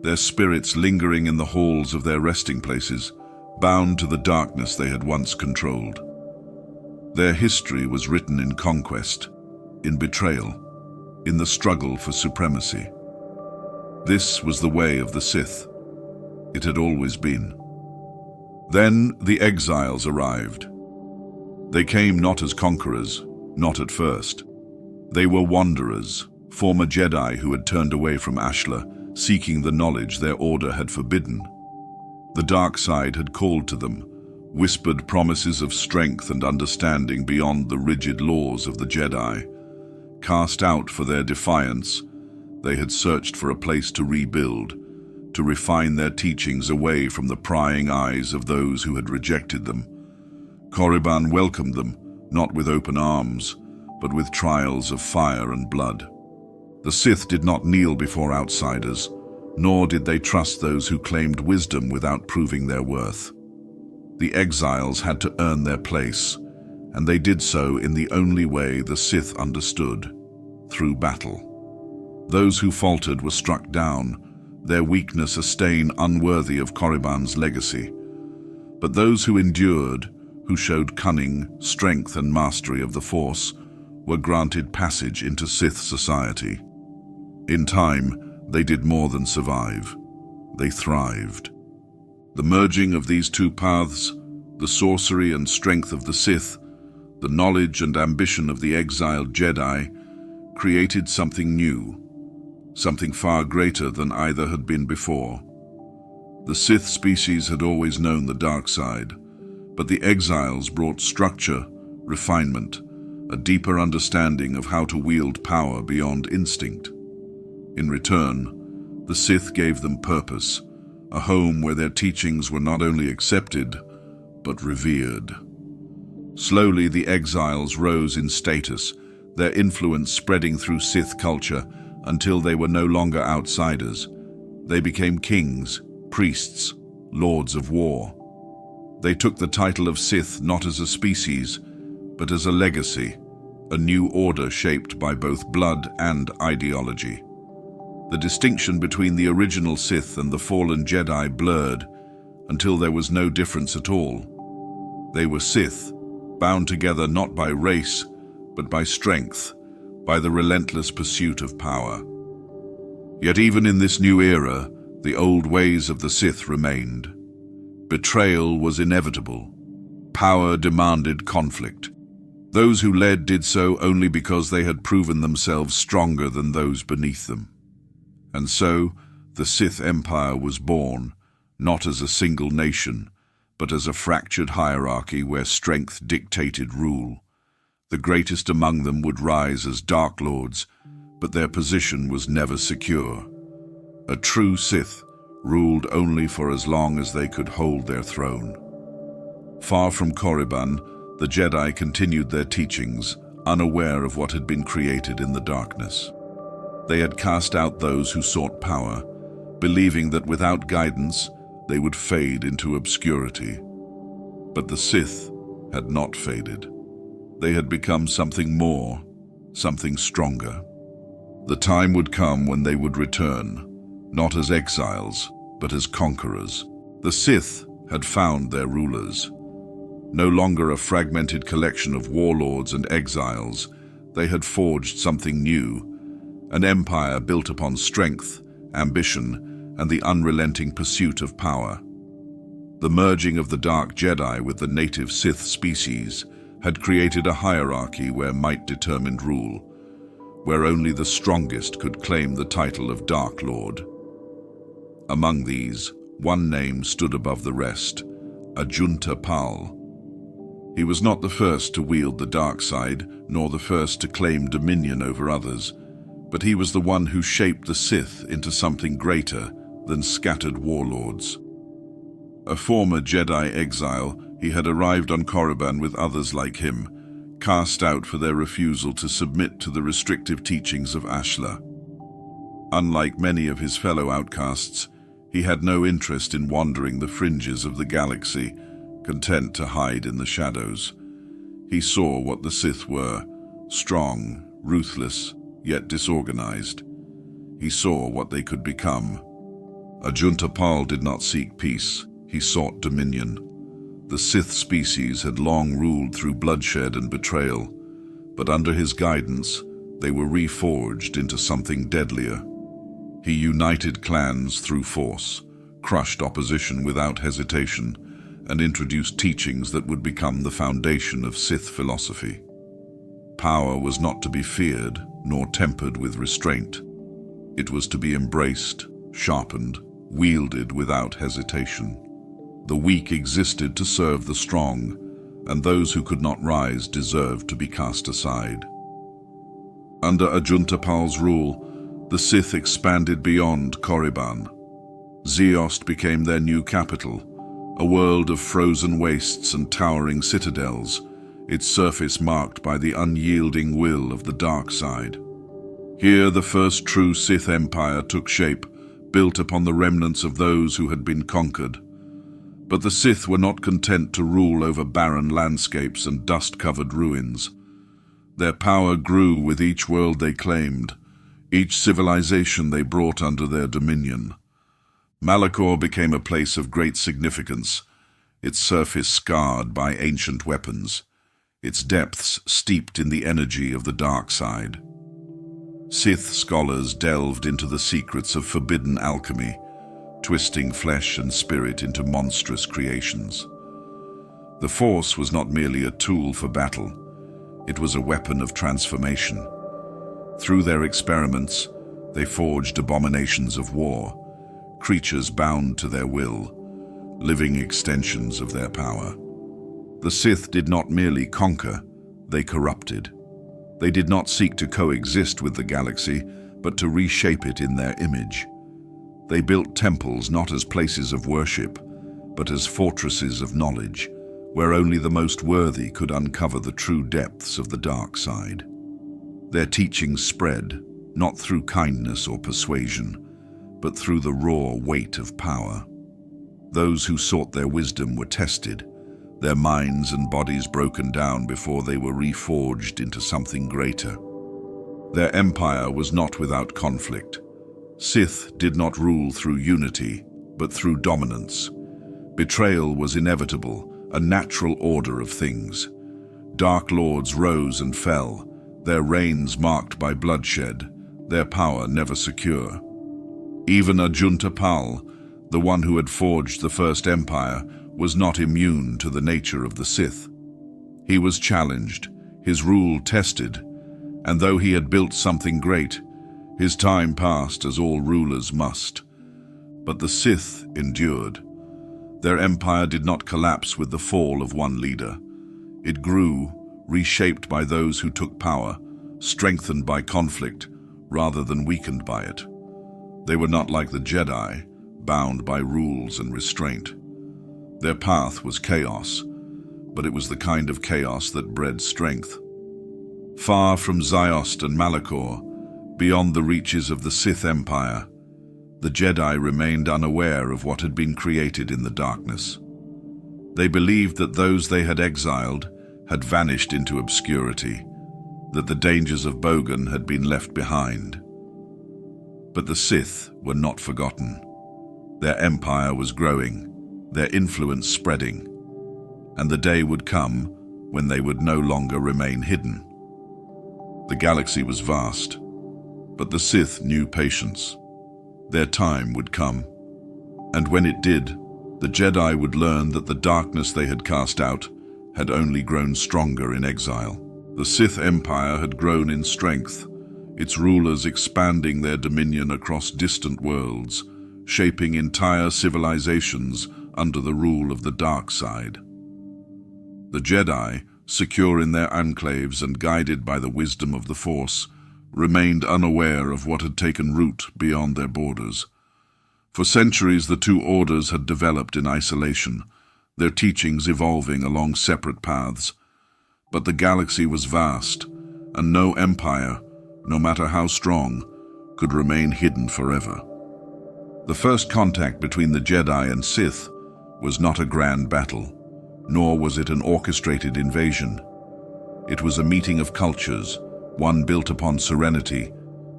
their spirits lingering in the halls of their resting places, bound to the darkness they had once controlled. Their history was written in conquest, in betrayal, in the struggle for supremacy. This was the way of the Sith. It had always been. Then the Exiles arrived. They came not as conquerors, not at first. They were wanderers, former Jedi who had turned away from Ashla, seeking the knowledge their order had forbidden. The dark side had called to them, whispered promises of strength and understanding beyond the rigid laws of the Jedi. Cast out for their defiance, they had searched for a place to rebuild, to refine their teachings away from the prying eyes of those who had rejected them. Korriban welcomed them, not with open arms, but with trials of fire and blood. The Sith did not kneel before outsiders, nor did they trust those who claimed wisdom without proving their worth. The Exiles had to earn their place, and they did so in the only way the Sith understood, through battle. Those who faltered were struck down, their weakness a stain unworthy of Korriban's legacy. But those who endured, who showed cunning, strength and mastery of the Force, were granted passage into Sith society. In time, they did more than survive. They thrived. The merging of these two paths, the sorcery and strength of the Sith, the knowledge and ambition of the exiled Jedi, created something new, something far greater than either had been before. The Sith species had always known the dark side, but the exiles brought structure, refinement, a deeper understanding of how to wield power beyond instinct. In return, the Sith gave them purpose, a home where their teachings were not only accepted, but revered. Slowly, the exiles rose in status, their influence spreading through Sith culture until they were no longer outsiders. They became kings, priests, lords of war. They took the title of Sith not as a species, but as a legacy, a new order shaped by both blood and ideology. The distinction between the original Sith and the fallen Jedi blurred until there was no difference at all. They were Sith, bound together not by race, but by strength, by the relentless pursuit of power. Yet even in this new era, the old ways of the Sith remained. Betrayal was inevitable. Power demanded conflict. Those who led did so only because they had proven themselves stronger than those beneath them. And so, the Sith Empire was born, not as a single nation, but as a fractured hierarchy where strength dictated rule. The greatest among them would rise as Dark Lords, but their position was never secure. A true Sith ruled only for as long as they could hold their throne. Far from Korriban, the Jedi continued their teachings, unaware of what had been created in the darkness. They had cast out those who sought power, believing that without guidance, they would fade into obscurity. But the Sith had not faded. They had become something more, something stronger. The time would come when they would return, not as exiles, but as conquerors. The Sith had found their rulers. No longer a fragmented collection of warlords and exiles, they had forged something new, an empire built upon strength, ambition, and the unrelenting pursuit of power. The merging of the Dark Jedi with the native Sith species had created a hierarchy where might determined rule, where only the strongest could claim the title of Dark Lord. Among these, one name stood above the rest, Untitled Chapter. He was not the first to wield the dark side, nor the first to claim dominion over others, but he was the one who shaped the Sith into something greater than scattered warlords. A former Jedi exile, he had arrived on Korriban with others like him, cast out for their refusal to submit to the restrictive teachings of Ashla. Unlike many of his fellow outcasts, he had no interest in wandering the fringes of the galaxy, content to hide in the shadows. He saw what the Sith were, strong, ruthless, yet disorganized. He saw what they could become. Untitled Chapter did not seek peace, he sought dominion. The Sith species had long ruled through bloodshed and betrayal, but under his guidance, they were reforged into something deadlier. He united clans through force, crushed opposition without hesitation, and introduced teachings that would become the foundation of Sith philosophy. Power was not to be feared, nor tempered with restraint. It was to be embraced, sharpened, wielded without hesitation. The weak existed to serve the strong, and those who could not rise deserved to be cast aside. Under Untitled Chapter's rule, the Sith expanded beyond Korriban. Zeost became their new capital, a world of frozen wastes and towering citadels, its surface marked by the unyielding will of the dark side. Here the first true Sith empire took shape, built upon the remnants of those who had been conquered. But the Sith were not content to rule over barren landscapes and dust-covered ruins. Their power grew with each world they claimed, each civilization they brought under their dominion. Malachor became a place of great significance, its surface scarred by ancient weapons, its depths steeped in the energy of the dark side. Sith scholars delved into the secrets of forbidden alchemy, twisting flesh and spirit into monstrous creations. The Force was not merely a tool for battle, it was a weapon of transformation. Through their experiments, they forged abominations of war, creatures bound to their will, living extensions of their power. The Sith did not merely conquer, they corrupted. They did not seek to coexist with the galaxy, but to reshape it in their image. They built temples not as places of worship, but as fortresses of knowledge, where only the most worthy could uncover the true depths of the dark side. Their teachings spread, not through kindness or persuasion, but through the raw weight of power. Those who sought their wisdom were tested, their minds and bodies broken down before they were reforged into something greater. Their empire was not without conflict. Sith did not rule through unity, but through dominance. Betrayal was inevitable, a natural order of things. Dark Lords rose and fell, their reigns marked by bloodshed, their power never secure. Even Untitled Chapter, the one who had forged the first empire, was not immune to the nature of the Sith. He was challenged, his rule tested, and though he had built something great, his time passed as all rulers must. But the Sith endured, Their empire did not collapse with the fall of one leader. It grew, reshaped by those who took power, strengthened by conflict rather than weakened by it. They were not like the Jedi, bound by rules and restraint. Their path was chaos, but it was the kind of chaos that bred strength. Far from Ziost and Malachor, beyond the reaches of the Sith Empire, the Jedi remained unaware of what had been created in the darkness. They believed that those they had exiled had vanished into obscurity, that the dangers of Bogan had been left behind. But the Sith were not forgotten. Their empire was growing, their influence spreading, and the day would come when they would no longer remain hidden. The galaxy was vast, but the Sith knew patience. Their time would come, and when it did, the Jedi would learn that the darkness they had cast out had only grown stronger in exile. The Sith Empire had grown in strength, its rulers expanding their dominion across distant worlds, shaping entire civilizations under the rule of the dark side. The Jedi, secure in their enclaves and guided by the wisdom of the Force, remained unaware of what had taken root beyond their borders. For centuries, the two orders had developed in isolation, their teachings evolving along separate paths. But the galaxy was vast, and no empire, no matter how strong, could remain hidden forever. The first contact between the Jedi and Sith was not a grand battle, nor was it an orchestrated invasion. It was a meeting of cultures, one built upon serenity,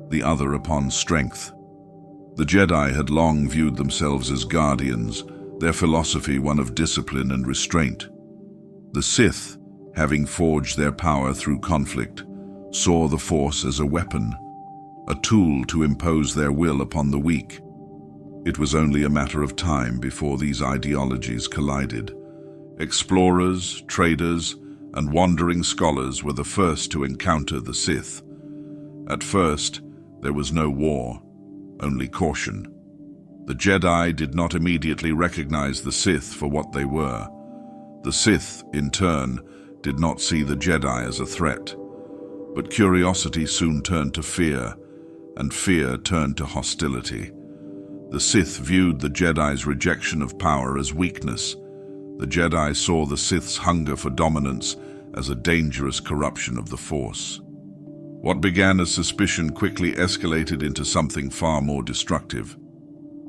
the other upon strength. The Jedi had long viewed themselves as guardians, their philosophy one of discipline and restraint. The Sith, having forged their power through conflict, saw the Force as a weapon, a tool to impose their will upon the weak. It was only a matter of time before these ideologies collided. Explorers, traders, and wandering scholars were the first to encounter the Sith. At first, there was no war, only caution. The Jedi did not immediately recognize the Sith for what they were. The Sith, in turn, did not see the Jedi as a threat. But curiosity soon turned to fear, and fear turned to hostility. The Sith viewed the Jedi's rejection of power as weakness. The Jedi saw the Sith's hunger for dominance as a dangerous corruption of the Force. What began as suspicion quickly escalated into something far more destructive.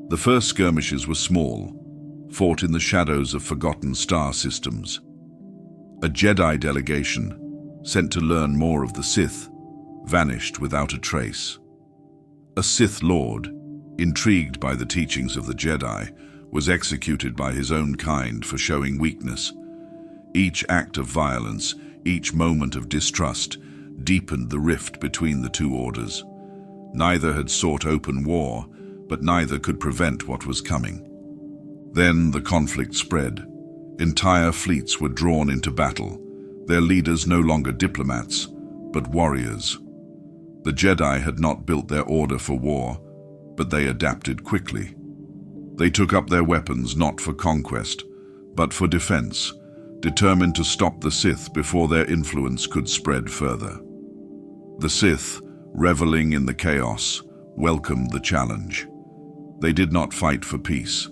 The first skirmishes were small, fought in the shadows of forgotten star systems. A Jedi delegation, sent to learn more of the Sith, vanished without a trace. A Sith Lord, intrigued by the teachings of the Jedi, was executed by his own kind for showing weakness. Each act of violence, each moment of distrust, deepened the rift between the two orders. Neither had sought open war, but neither could prevent what was coming. Then the conflict spread. Entire fleets were drawn into battle, their leaders no longer diplomats, but warriors. The Jedi had not built their order for war, but they adapted quickly. They took up their weapons not for conquest, but for defense, determined to stop the Sith before their influence could spread further. The Sith, reveling in the chaos, welcomed the challenge. They did not fight for peace.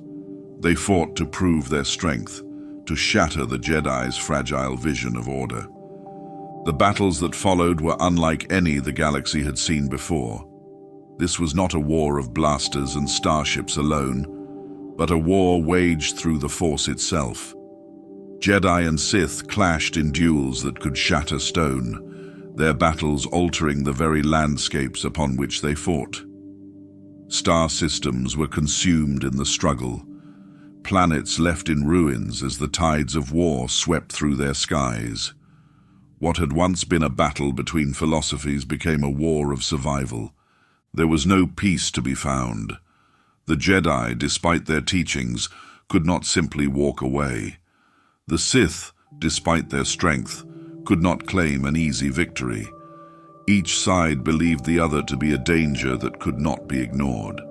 They fought to prove their strength, to shatter the Jedi's fragile vision of order. The battles that followed were unlike any the galaxy had seen before. This was not a war of blasters and starships alone, but a war waged through the Force itself. Jedi and Sith clashed in duels that could shatter stone, their battles altering the very landscapes upon which they fought. Star systems were consumed in the struggle, planets left in ruins as the tides of war swept through their skies. What had once been a battle between philosophies became a war of survival. There was no peace to be found. The Jedi, despite their teachings, could not simply walk away. The Sith, despite their strength, could not claim an easy victory. Each side believed the other to be a danger that could not be ignored.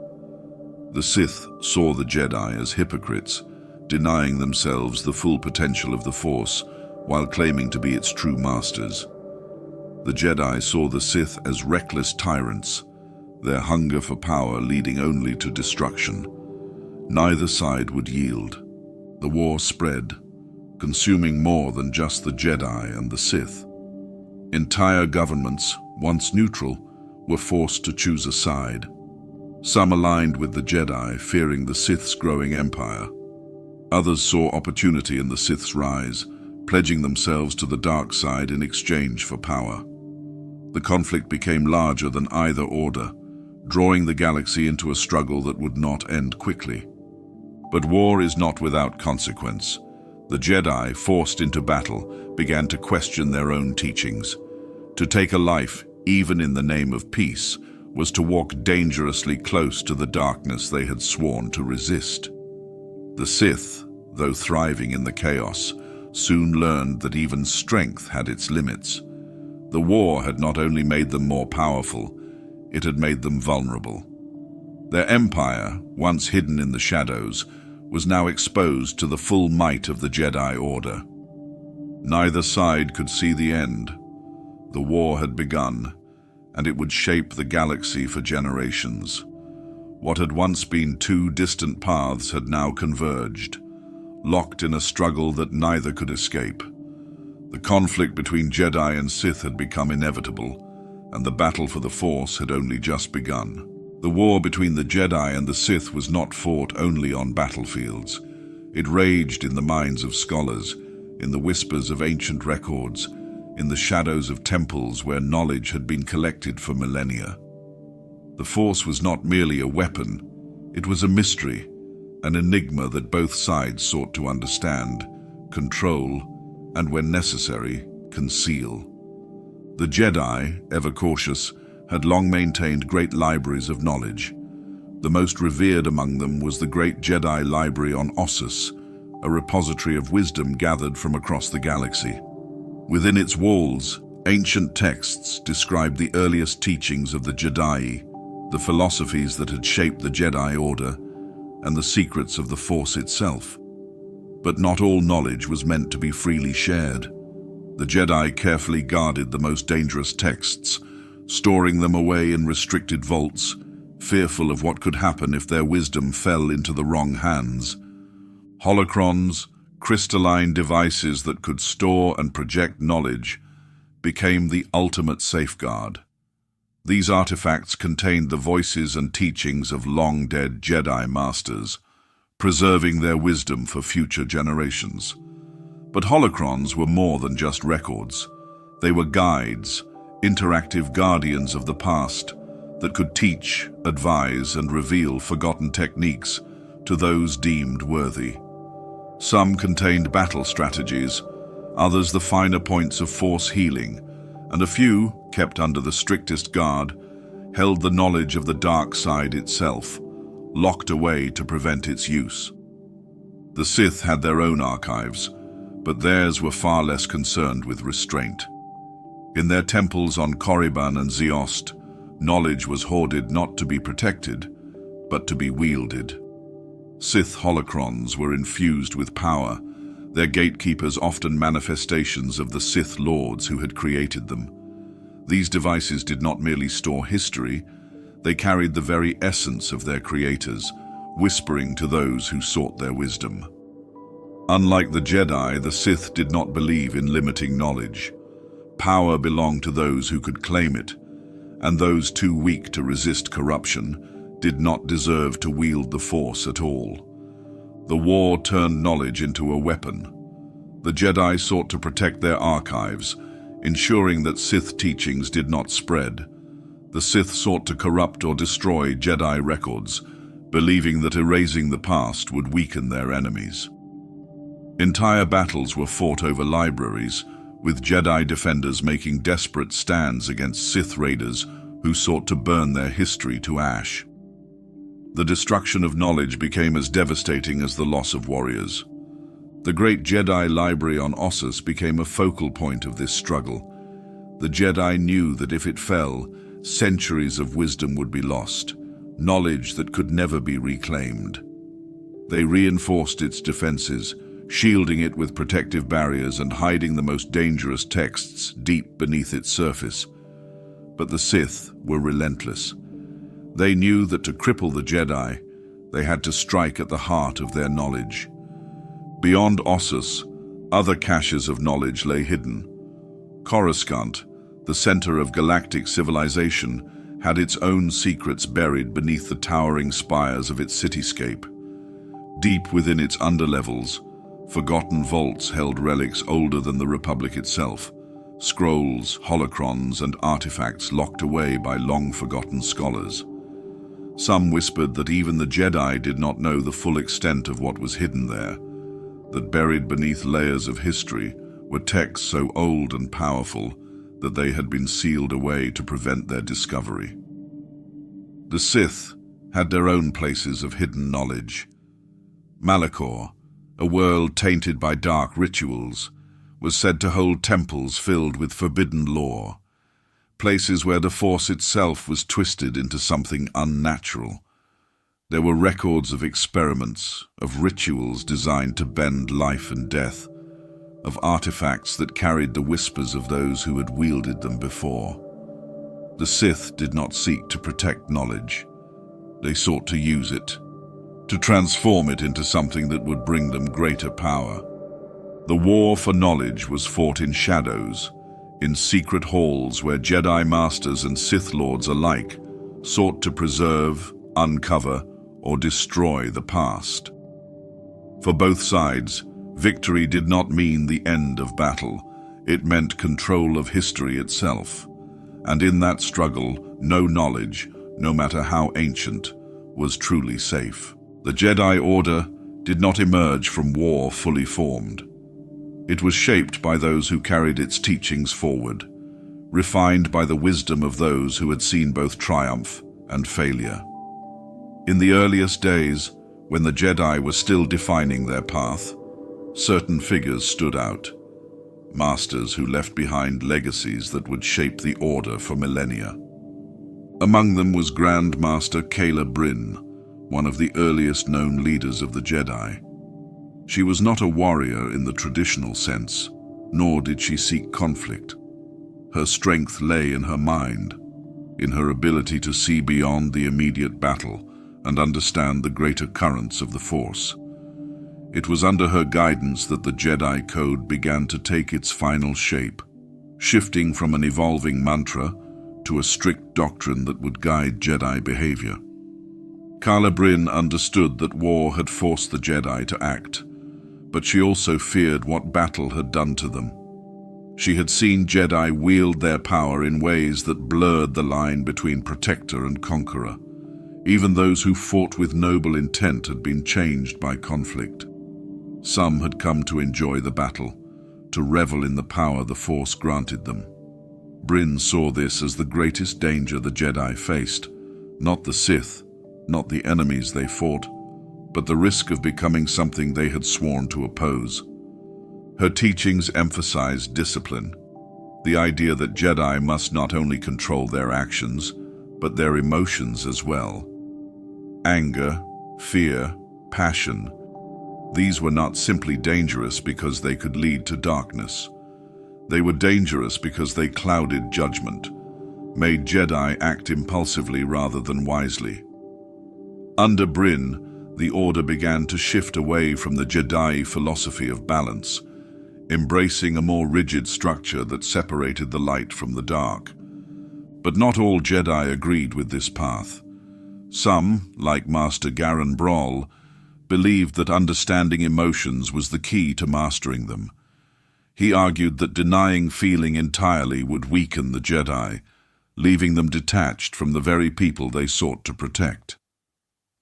The Sith saw the Jedi as hypocrites, denying themselves the full potential of the Force while claiming to be its true masters. The Jedi saw the Sith as reckless tyrants, their hunger for power leading only to destruction. Neither side would yield. The war spread, consuming more than just the Jedi and the Sith. Entire governments, once neutral, were forced to choose a side. Some aligned with the Jedi, fearing the Sith's growing empire. Others saw opportunity in the Sith's rise, pledging themselves to the dark side in exchange for power. The conflict became larger than either order, drawing the galaxy into a struggle that would not end quickly. But war is not without consequence. The Jedi, forced into battle, began to question their own teachings. To take a life, even in the name of peace, was to walk dangerously close to the darkness they had sworn to resist. The Sith, though thriving in the chaos, soon learned that even strength had its limits. The war had not only made them more powerful, it had made them vulnerable. Their empire, once hidden in the shadows, was now exposed to the full might of the Jedi Order. Neither side could see the end. The war had begun, and it would shape the galaxy for generations. What had once been two distant paths had now converged, locked in a struggle that neither could escape. The conflict between Jedi and Sith had become inevitable, and the battle for the Force had only just begun. The war between the Jedi and the Sith was not fought only on battlefields. It raged in the minds of scholars, in the whispers of ancient records, in the shadows of temples where knowledge had been collected for millennia. The Force was not merely a weapon, it was a mystery, an enigma that both sides sought to understand, control, and when necessary, conceal. The Jedi, ever cautious, had long maintained great libraries of knowledge. The most revered among them was the great Jedi library on Ossus, a repository of wisdom gathered from across the galaxy. Within its walls, ancient texts described the earliest teachings of the Jedi, the philosophies that had shaped the Jedi Order, and the secrets of the Force itself. But not all knowledge was meant to be freely shared. The Jedi carefully guarded the most dangerous texts, storing them away in restricted vaults, fearful of what could happen if their wisdom fell into the wrong hands. Holocrons, crystalline devices that could store and project knowledge, became the ultimate safeguard. These artifacts contained the voices and teachings of long-dead Jedi masters, preserving their wisdom for future generations. But holocrons were more than just records. They were guides, interactive guardians of the past that could teach, advise, and reveal forgotten techniques to those deemed worthy. Some contained battle strategies, others the finer points of Force healing, and a few, kept under the strictest guard, held the knowledge of the dark side itself, locked away to prevent its use. The Sith had their own archives, but theirs were far less concerned with restraint. In their temples on Korriban and Ziost, knowledge was hoarded not to be protected, but to be wielded. Sith holocrons were infused with power, their gatekeepers often manifestations of the Sith lords who had created them. These devices did not merely store history, they carried the very essence of their creators, whispering to those who sought their wisdom. Unlike the Jedi, the Sith did not believe in limiting knowledge. Power belonged to those who could claim it, and those too weak to resist corruption did not deserve to wield the Force at all. The war turned knowledge into a weapon. The Jedi sought to protect their archives, ensuring that Sith teachings did not spread. The Sith sought to corrupt or destroy Jedi records, believing that erasing the past would weaken their enemies. Entire battles were fought over libraries, with Jedi defenders making desperate stands against Sith raiders who sought to burn their history to ash. The destruction of knowledge became as devastating as the loss of warriors. The great Jedi library on Ossus became a focal point of this struggle. The Jedi knew that if it fell, centuries of wisdom would be lost, knowledge that could never be reclaimed. They reinforced its defenses, shielding it with protective barriers and hiding the most dangerous texts deep beneath its surface. But the Sith were relentless. They knew that to cripple the Jedi, they had to strike at the heart of their knowledge. Beyond Ossus, other caches of knowledge lay hidden. Coruscant, the center of galactic civilization, had its own secrets buried beneath the towering spires of its cityscape. Deep within its underlevels, forgotten vaults held relics older than the Republic itself, scrolls, holocrons, and artifacts locked away by long-forgotten scholars. Some whispered that even the Jedi did not know the full extent of what was hidden there, that buried beneath layers of history were texts so old and powerful that they had been sealed away to prevent their discovery. The Sith had their own places of hidden knowledge. Malachor, a world tainted by dark rituals, was said to hold temples filled with forbidden lore, places where the Force itself was twisted into something unnatural. There were records of experiments, of rituals designed to bend life and death, of artifacts that carried the whispers of those who had wielded them before. The Sith did not seek to protect knowledge. They sought to use it, to transform it into something that would bring them greater power. The war for knowledge was fought in shadows, in secret halls where Jedi Masters and Sith Lords alike sought to preserve, uncover, or destroy the past. For both sides, victory did not mean the end of battle. It meant control of history itself. And in that struggle, no knowledge, no matter how ancient, was truly safe. The Jedi Order did not emerge from war fully formed. It was shaped by those who carried its teachings forward, refined by the wisdom of those who had seen both triumph and failure. In the earliest days, when the Jedi were still defining their path, certain figures stood out, masters who left behind legacies that would shape the Order for millennia. Among them was Grand Master Kayla Bryn, one of the earliest known leaders of the Jedi. She was not a warrior in the traditional sense, nor did she seek conflict. Her strength lay in her mind, in her ability to see beyond the immediate battle and understand the greater currents of the Force. It was under her guidance that the Jedi Code began to take its final shape, shifting from an evolving mantra to a strict doctrine that would guide Jedi behavior. Kayla Bryn understood that war had forced the Jedi to act, but she also feared what battle had done to them. She had seen Jedi wield their power in ways that blurred the line between protector and conqueror. Even those who fought with noble intent had been changed by conflict. Some had come to enjoy the battle, to revel in the power the Force granted them. Bryn saw this as the greatest danger the Jedi faced, not the Sith, not the enemies they fought, but the risk of becoming something they had sworn to oppose. Her teachings emphasized discipline, the idea that Jedi must not only control their actions, but their emotions as well. Anger, fear, passion, these were not simply dangerous because they could lead to darkness. They were dangerous because they clouded judgment, made Jedi act impulsively rather than wisely. Under Bryn, the Order began to shift away from the Jedi philosophy of balance, embracing a more rigid structure that separated the light from the dark. But not all Jedi agreed with this path. Some, like Master Garen Brawl, believed that understanding emotions was the key to mastering them. He argued that denying feeling entirely would weaken the Jedi, leaving them detached from the very people they sought to protect.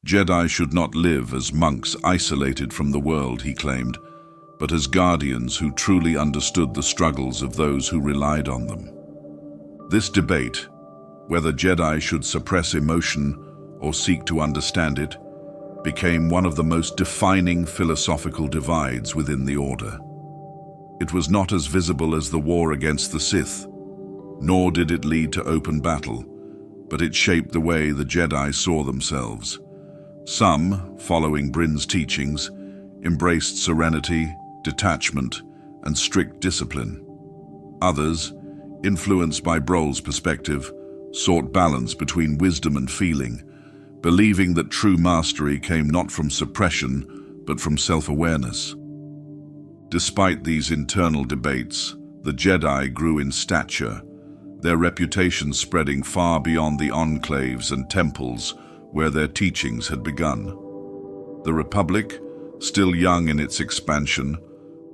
Jedi should not live as monks isolated from the world, he claimed, but as guardians who truly understood the struggles of those who relied on them. This debate, whether Jedi should suppress emotion or seek to understand it, became one of the most defining philosophical divides within the Order. It was not as visible as the war against the Sith, nor did it lead to open battle, but it shaped the way the Jedi saw themselves. Some, following Bryn's teachings, embraced serenity, detachment, and strict discipline. Others, influenced by Broll's perspective, sought balance between wisdom and feeling, believing that true mastery came not from suppression, but from self-awareness. Despite these internal debates, the Jedi grew in stature, their reputation spreading far beyond the enclaves and temples where their teachings had begun. The Republic, still young in its expansion,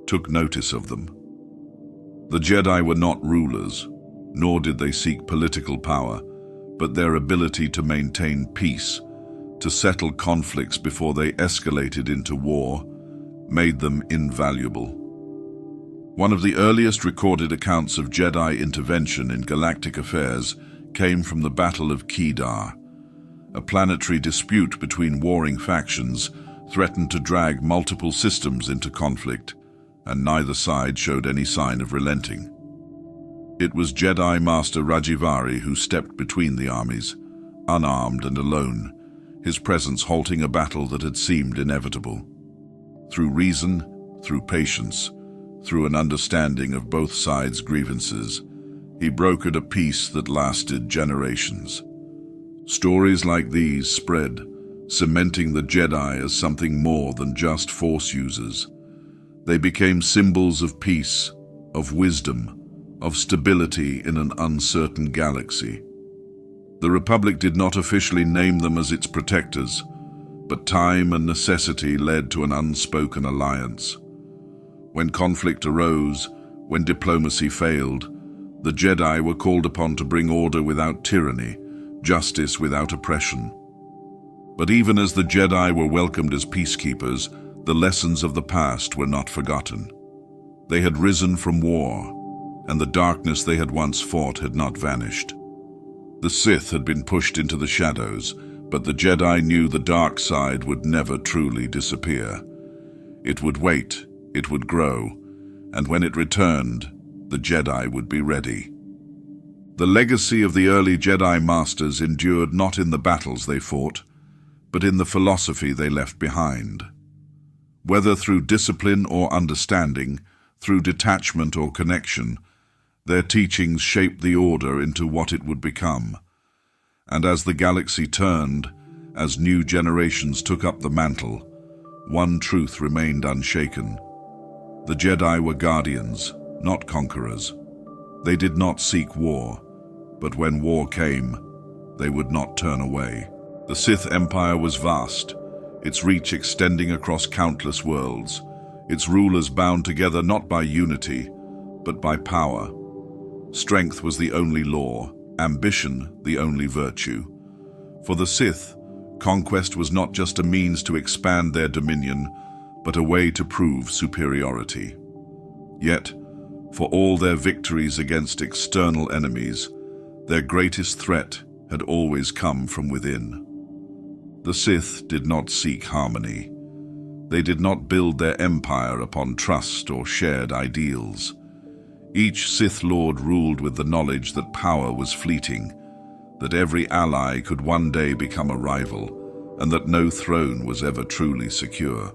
took notice of them. The Jedi were not rulers, nor did they seek political power, but their ability to maintain peace, to settle conflicts before they escalated into war, made them invaluable. One of the earliest recorded accounts of Jedi intervention in galactic affairs came from the Battle of Kedar. A planetary dispute between warring factions threatened to drag multiple systems into conflict, and neither side showed any sign of relenting. It was Jedi Master Rajivari who stepped between the armies, unarmed and alone, his presence halting a battle that had seemed inevitable. Through reason, through patience, through an understanding of both sides' grievances, he brokered a peace that lasted generations. Stories like these spread, cementing the Jedi as something more than just Force users. They became symbols of peace, of wisdom, of stability in an uncertain galaxy. The Republic did not officially name them as its protectors, but time and necessity led to an unspoken alliance. When conflict arose, when diplomacy failed, the Jedi were called upon to bring order without tyranny, justice without oppression. But even as the Jedi were welcomed as peacekeepers, the lessons of the past were not forgotten. They had risen from war, and the darkness they had once fought had not vanished. The Sith had been pushed into the shadows, but the Jedi knew the dark side would never truly disappear. It would wait, it would grow, and when it returned, the Jedi would be ready. The legacy of the early Jedi Masters endured not in the battles they fought, but in the philosophy they left behind. Whether through discipline or understanding, through detachment or connection, their teachings shaped the Order into what it would become. And as the galaxy turned, as new generations took up the mantle, one truth remained unshaken. The Jedi were guardians, not conquerors. They did not seek war, but when war came, they would not turn away. The Sith Empire was vast, its reach extending across countless worlds, its rulers bound together not by unity, but by power. Strength was the only law, ambition the only virtue. For the Sith, conquest was not just a means to expand their dominion, but a way to prove superiority. Yet, for all their victories against external enemies, their greatest threat had always come from within. The Sith did not seek harmony. They did not build their empire upon trust or shared ideals. Each Sith Lord ruled with the knowledge that power was fleeting, that every ally could one day become a rival, and that no throne was ever truly secure.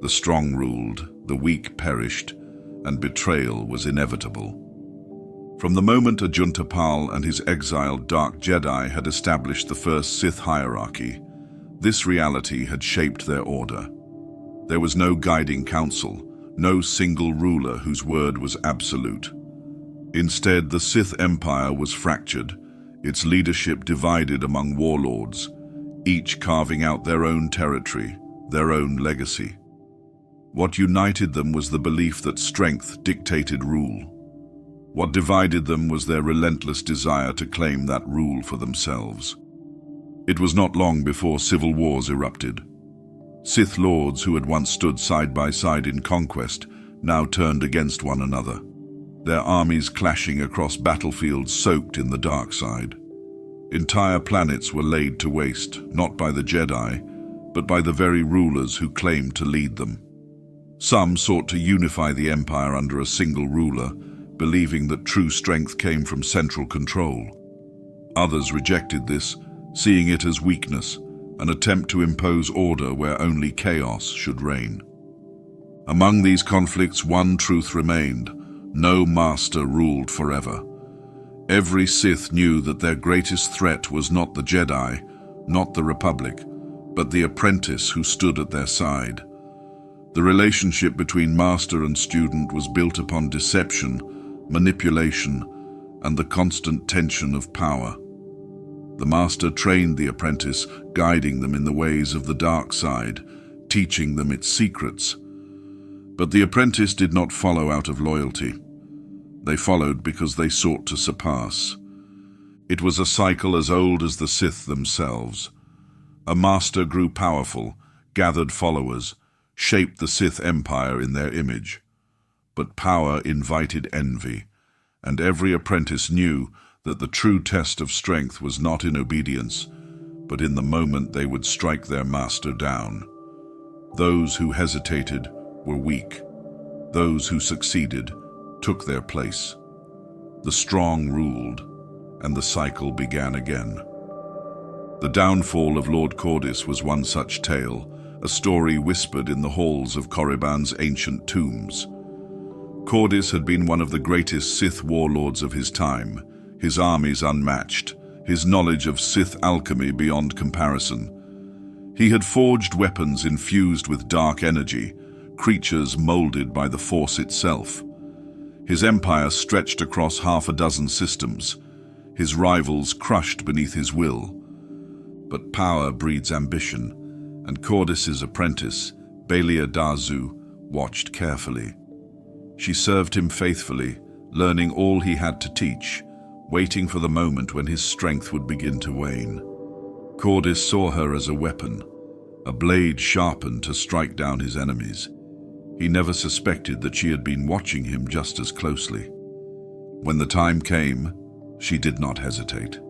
The strong ruled, the weak perished, and betrayal was inevitable. From the moment Ajunta Pal and his exiled Dark Jedi had established the first Sith hierarchy, this reality had shaped their order. There was no guiding council, no single ruler whose word was absolute. Instead, the Sith Empire was fractured, its leadership divided among warlords, each carving out their own territory, their own legacy. What united them was the belief that strength dictated rule. What divided them was their relentless desire to claim that rule for themselves. It was not long before civil wars erupted. Sith lords who had once stood side by side in conquest now turned against one another, their armies clashing across battlefields soaked in the dark side. Entire planets were laid to waste, not by the Jedi, but by the very rulers who claimed to lead them. Some sought to unify the Empire under a single ruler, believing that true strength came from central control. Others rejected this, seeing it as weakness, an attempt to impose order where only chaos should reign. Among these conflicts, one truth remained: no master ruled forever. Every Sith knew that their greatest threat was not the Jedi, not the Republic, but the apprentice who stood at their side. The relationship between master and student was built upon deception, manipulation, and the constant tension of power. The master trained the apprentice, guiding them in the ways of the dark side, teaching them its secrets. But the apprentice did not follow out of loyalty. They followed because they sought to surpass. It was a cycle as old as the Sith themselves. A master grew powerful, gathered followers, shaped the Sith Empire in their image. But power invited envy, and every apprentice knew that the true test of strength was not in obedience, but in the moment they would strike their master down. Those who hesitated were weak. Those who succeeded took their place. The strong ruled, and the cycle began again. The downfall of Lord Cordis was one such tale, a story whispered in the halls of Korriban's ancient tombs. Cordis had been one of the greatest Sith warlords of his time, his armies unmatched, his knowledge of Sith alchemy beyond comparison. He had forged weapons infused with dark energy, creatures molded by the Force itself. His empire stretched across half a dozen systems, his rivals crushed beneath his will. But power breeds ambition, and Cordis's apprentice, Balia Dazu, watched carefully. She served him faithfully, learning all he had to teach, waiting for the moment when his strength would begin to wane. Cordis saw her as a weapon, a blade sharpened to strike down his enemies. He never suspected that she had been watching him just as closely. When the time came, she did not hesitate.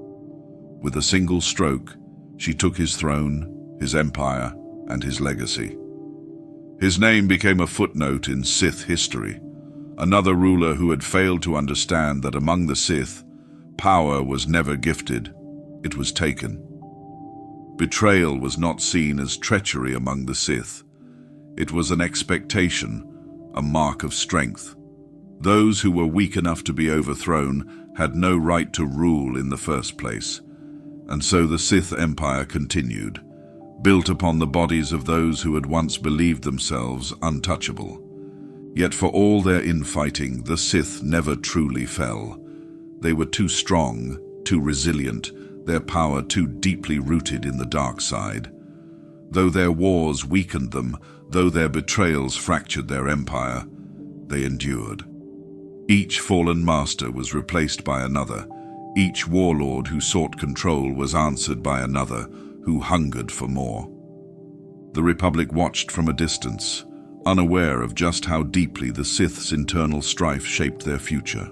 With a single stroke, she took his throne, his empire, and his legacy. His name became a footnote in Sith history, another ruler who had failed to understand that among the Sith, power was never gifted, it was taken. Betrayal was not seen as treachery among the Sith. It was an expectation, a mark of strength. Those who were weak enough to be overthrown had no right to rule in the first place. And so the Sith Empire continued, built upon the bodies of those who had once believed themselves untouchable. Yet for all their infighting, the Sith never truly fell. They were too strong, too resilient, their power too deeply rooted in the dark side. Though their wars weakened them, though their betrayals fractured their empire, they endured. Each fallen master was replaced by another. Each warlord who sought control was answered by another, who hungered for more. The Republic watched from a distance, unaware of just how deeply the Sith's internal strife shaped their future.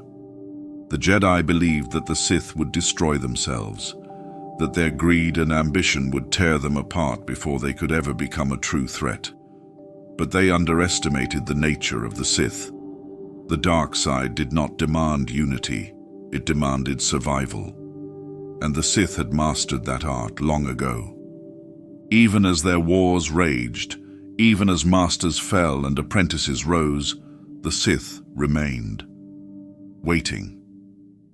The Jedi believed that the Sith would destroy themselves, that their greed and ambition would tear them apart before they could ever become a true threat. But they underestimated the nature of the Sith. The dark side did not demand unity, it demanded survival. And the Sith had mastered that art long ago. Even as their wars raged, even as masters fell and apprentices rose, the Sith remained. Waiting,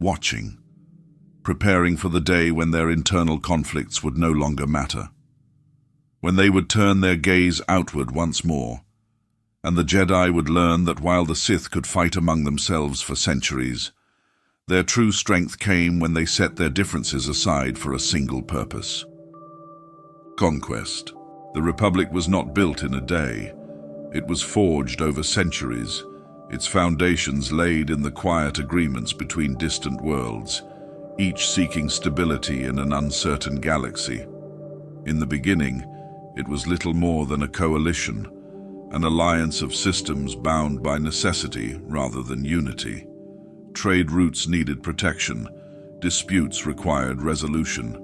watching, preparing for the day when their internal conflicts would no longer matter. When they would turn their gaze outward once more, and the Jedi would learn that while the Sith could fight among themselves for centuries, their true strength came when they set their differences aside for a single purpose. Conquest. The Republic was not built in a day. It was forged over centuries, its foundations laid in the quiet agreements between distant worlds, each seeking stability in an uncertain galaxy. In the beginning, it was little more than a coalition, an alliance of systems bound by necessity rather than unity. Trade routes needed protection, disputes required resolution.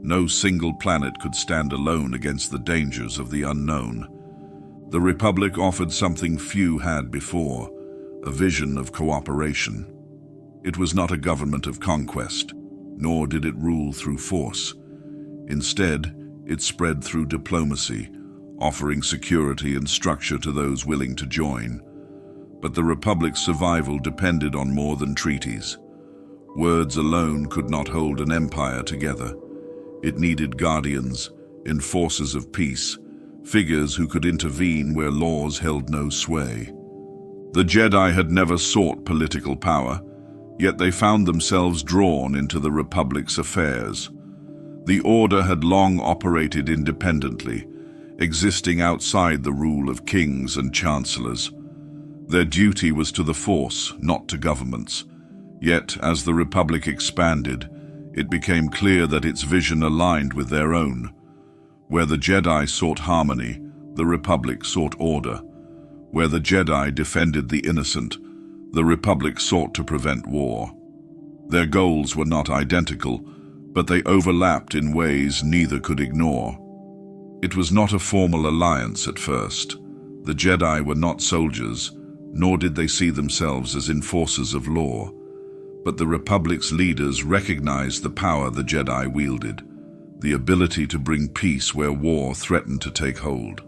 No single planet could stand alone against the dangers of the unknown. The Republic offered something few had before, a vision of cooperation. It was not a government of conquest, nor did it rule through force. Instead, It spread through diplomacy, offering security and structure to those willing to join. But the Republic's survival depended on more than treaties. Words alone could not hold an empire together. It needed guardians, enforcers of peace, figures who could intervene where laws held no sway. The Jedi had never sought political power, yet they found themselves drawn into the Republic's affairs. The Order had long operated independently, existing outside the rule of kings and chancellors. Their duty was to the Force, not to governments. Yet, as the Republic expanded, it became clear that its vision aligned with their own. Where the Jedi sought harmony, the Republic sought order. Where the Jedi defended the innocent, the Republic sought to prevent war. Their goals were not identical, but they overlapped in ways neither could ignore. It was not a formal alliance at first. The Jedi were not soldiers, nor did they see themselves as enforcers of law. But the Republic's leaders recognized the power the Jedi wielded, the ability to bring peace where war threatened to take hold.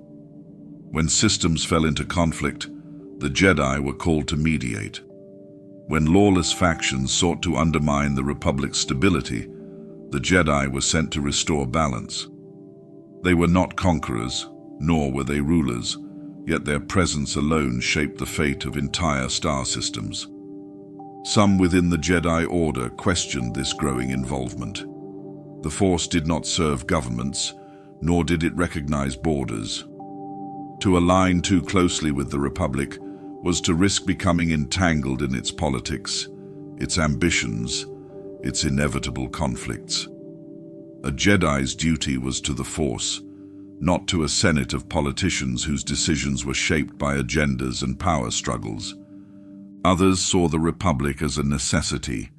When systems fell into conflict, the Jedi were called to mediate. When lawless factions sought to undermine the Republic's stability, the Jedi were sent to restore balance. They were not conquerors, nor were they rulers, yet their presence alone shaped the fate of entire star systems. Some within the Jedi Order questioned this growing involvement. The Force did not serve governments, nor did it recognize borders. To align too closely with the Republic was to risk becoming entangled in its politics, its ambitions, its inevitable conflicts. A Jedi's duty was to the Force, not to a senate of politicians whose decisions were shaped by agendas and power struggles. Others saw the Republic as a necessity.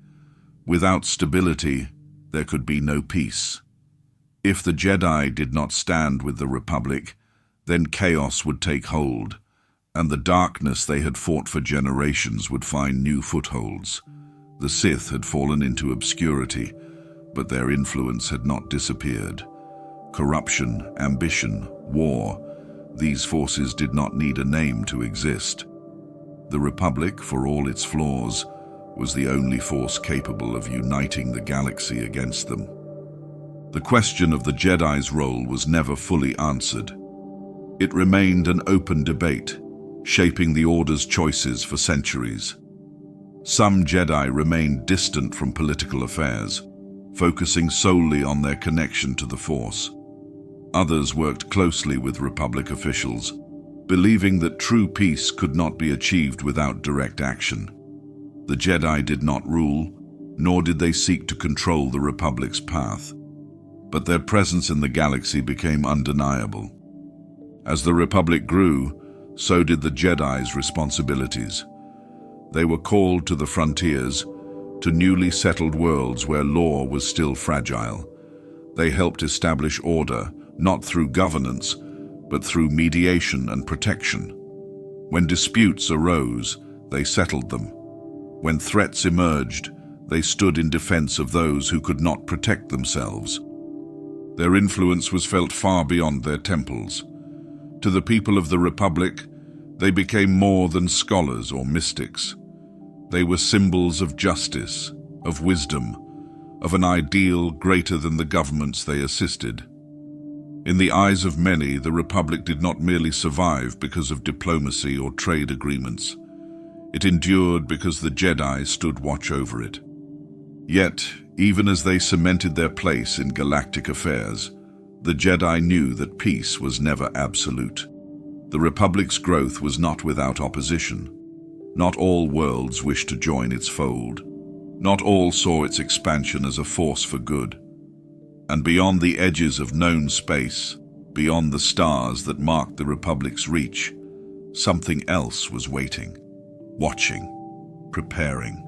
Without stability, there could be no peace. If the Jedi did not stand with the Republic, then chaos would take hold, and the darkness they had fought for generations would find new footholds. The Sith had fallen into obscurity, but their influence had not disappeared. Corruption, ambition, war, these forces did not need a name to exist. The Republic, for all its flaws, was the only force capable of uniting the galaxy against them. The question of the Jedi's role was never fully answered. It remained an open debate, shaping the Order's choices for centuries. Some Jedi remained distant from political affairs, focusing solely on their connection to the Force. Others worked closely with Republic officials, believing that true peace could not be achieved without direct action. The Jedi did not rule, nor did they seek to control the Republic's path. But their presence in the galaxy became undeniable. As the Republic grew, so did the Jedi's responsibilities. They were called to the frontiers, to newly settled worlds where law was still fragile. They helped establish order, not through governance, but through mediation and protection. When disputes arose, they settled them. When threats emerged, they stood in defense of those who could not protect themselves. Their influence was felt far beyond their temples. To the people of the Republic, they became more than scholars or mystics. They were symbols of justice, of wisdom, of an ideal greater than the governments they assisted. In the eyes of many, the Republic did not merely survive because of diplomacy or trade agreements. It endured because the Jedi stood watch over it. Yet, even as they cemented their place in galactic affairs, the Jedi knew that peace was never absolute. The Republic's growth was not without opposition. Not all worlds wished to join its fold. Not all saw its expansion as a force for good. And beyond the edges of known space, beyond the stars that marked the Republic's reach, something else was waiting, watching, preparing.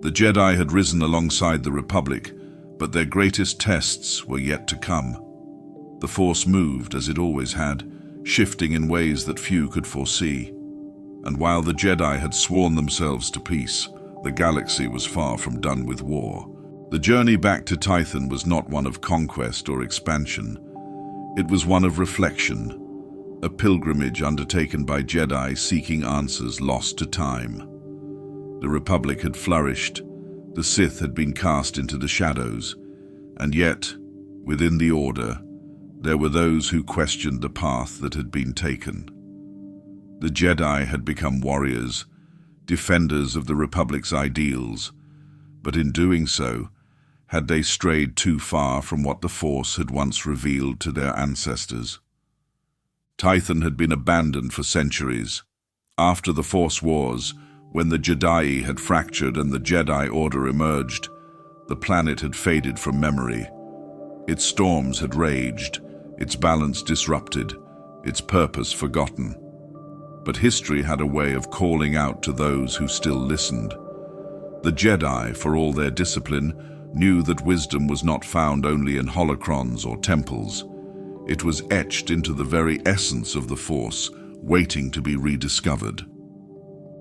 The Jedi had risen alongside the Republic, but their greatest tests were yet to come. The Force moved, as it always had, shifting in ways that few could foresee. And while the Jedi had sworn themselves to peace, the galaxy was far from done with war. The journey back to Tython was not one of conquest or expansion. It was one of reflection, a pilgrimage undertaken by Jedi seeking answers lost to time. The Republic had flourished, the Sith had been cast into the shadows, and yet, within the Order, there were those who questioned the path that had been taken. The Jedi had become warriors, defenders of the Republic's ideals, but in doing so, had they strayed too far from what the Force had once revealed to their ancestors? Tython had been abandoned for centuries. After the Force Wars, when the Jedi had fractured and the Jedi Order emerged, the planet had faded from memory. Its storms had raged, its balance disrupted, its purpose forgotten. But history had a way of calling out to those who still listened. The Jedi, for all their discipline, knew that wisdom was not found only in holocrons or temples. It was etched into the very essence of the Force, waiting to be rediscovered.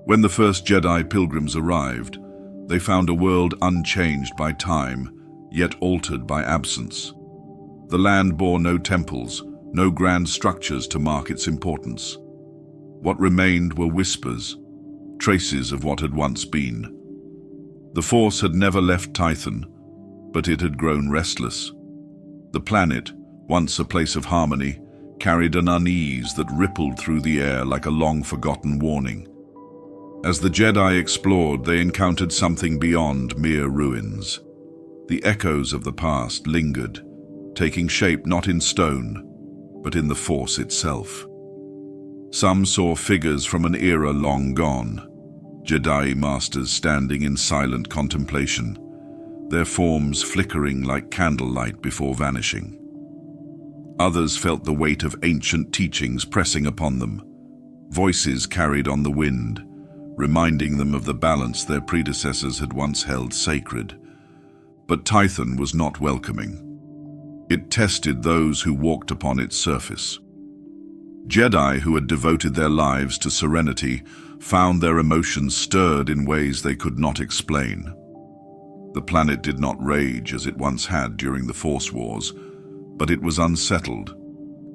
When the first Jedi pilgrims arrived, they found a world unchanged by time, yet altered by absence. The land bore no temples, no grand structures to mark its importance. What remained were whispers, traces of what had once been. The Force had never left Tython, but it had grown restless. The planet, once a place of harmony, carried an unease that rippled through the air like a long-forgotten warning. As the Jedi explored, they encountered something beyond mere ruins. The echoes of the past lingered, taking shape not in stone, but in the Force itself. Some saw figures from an era long gone, Jedi masters standing in silent contemplation, their forms flickering like candlelight before vanishing. Others felt the weight of ancient teachings pressing upon them, voices carried on the wind, reminding them of the balance their predecessors had once held sacred. But Tython was not welcoming. It tested those who walked upon its surface. Jedi who had devoted their lives to serenity found their emotions stirred in ways they could not explain. The planet did not rage as it once had during the Force Wars, but it was unsettled,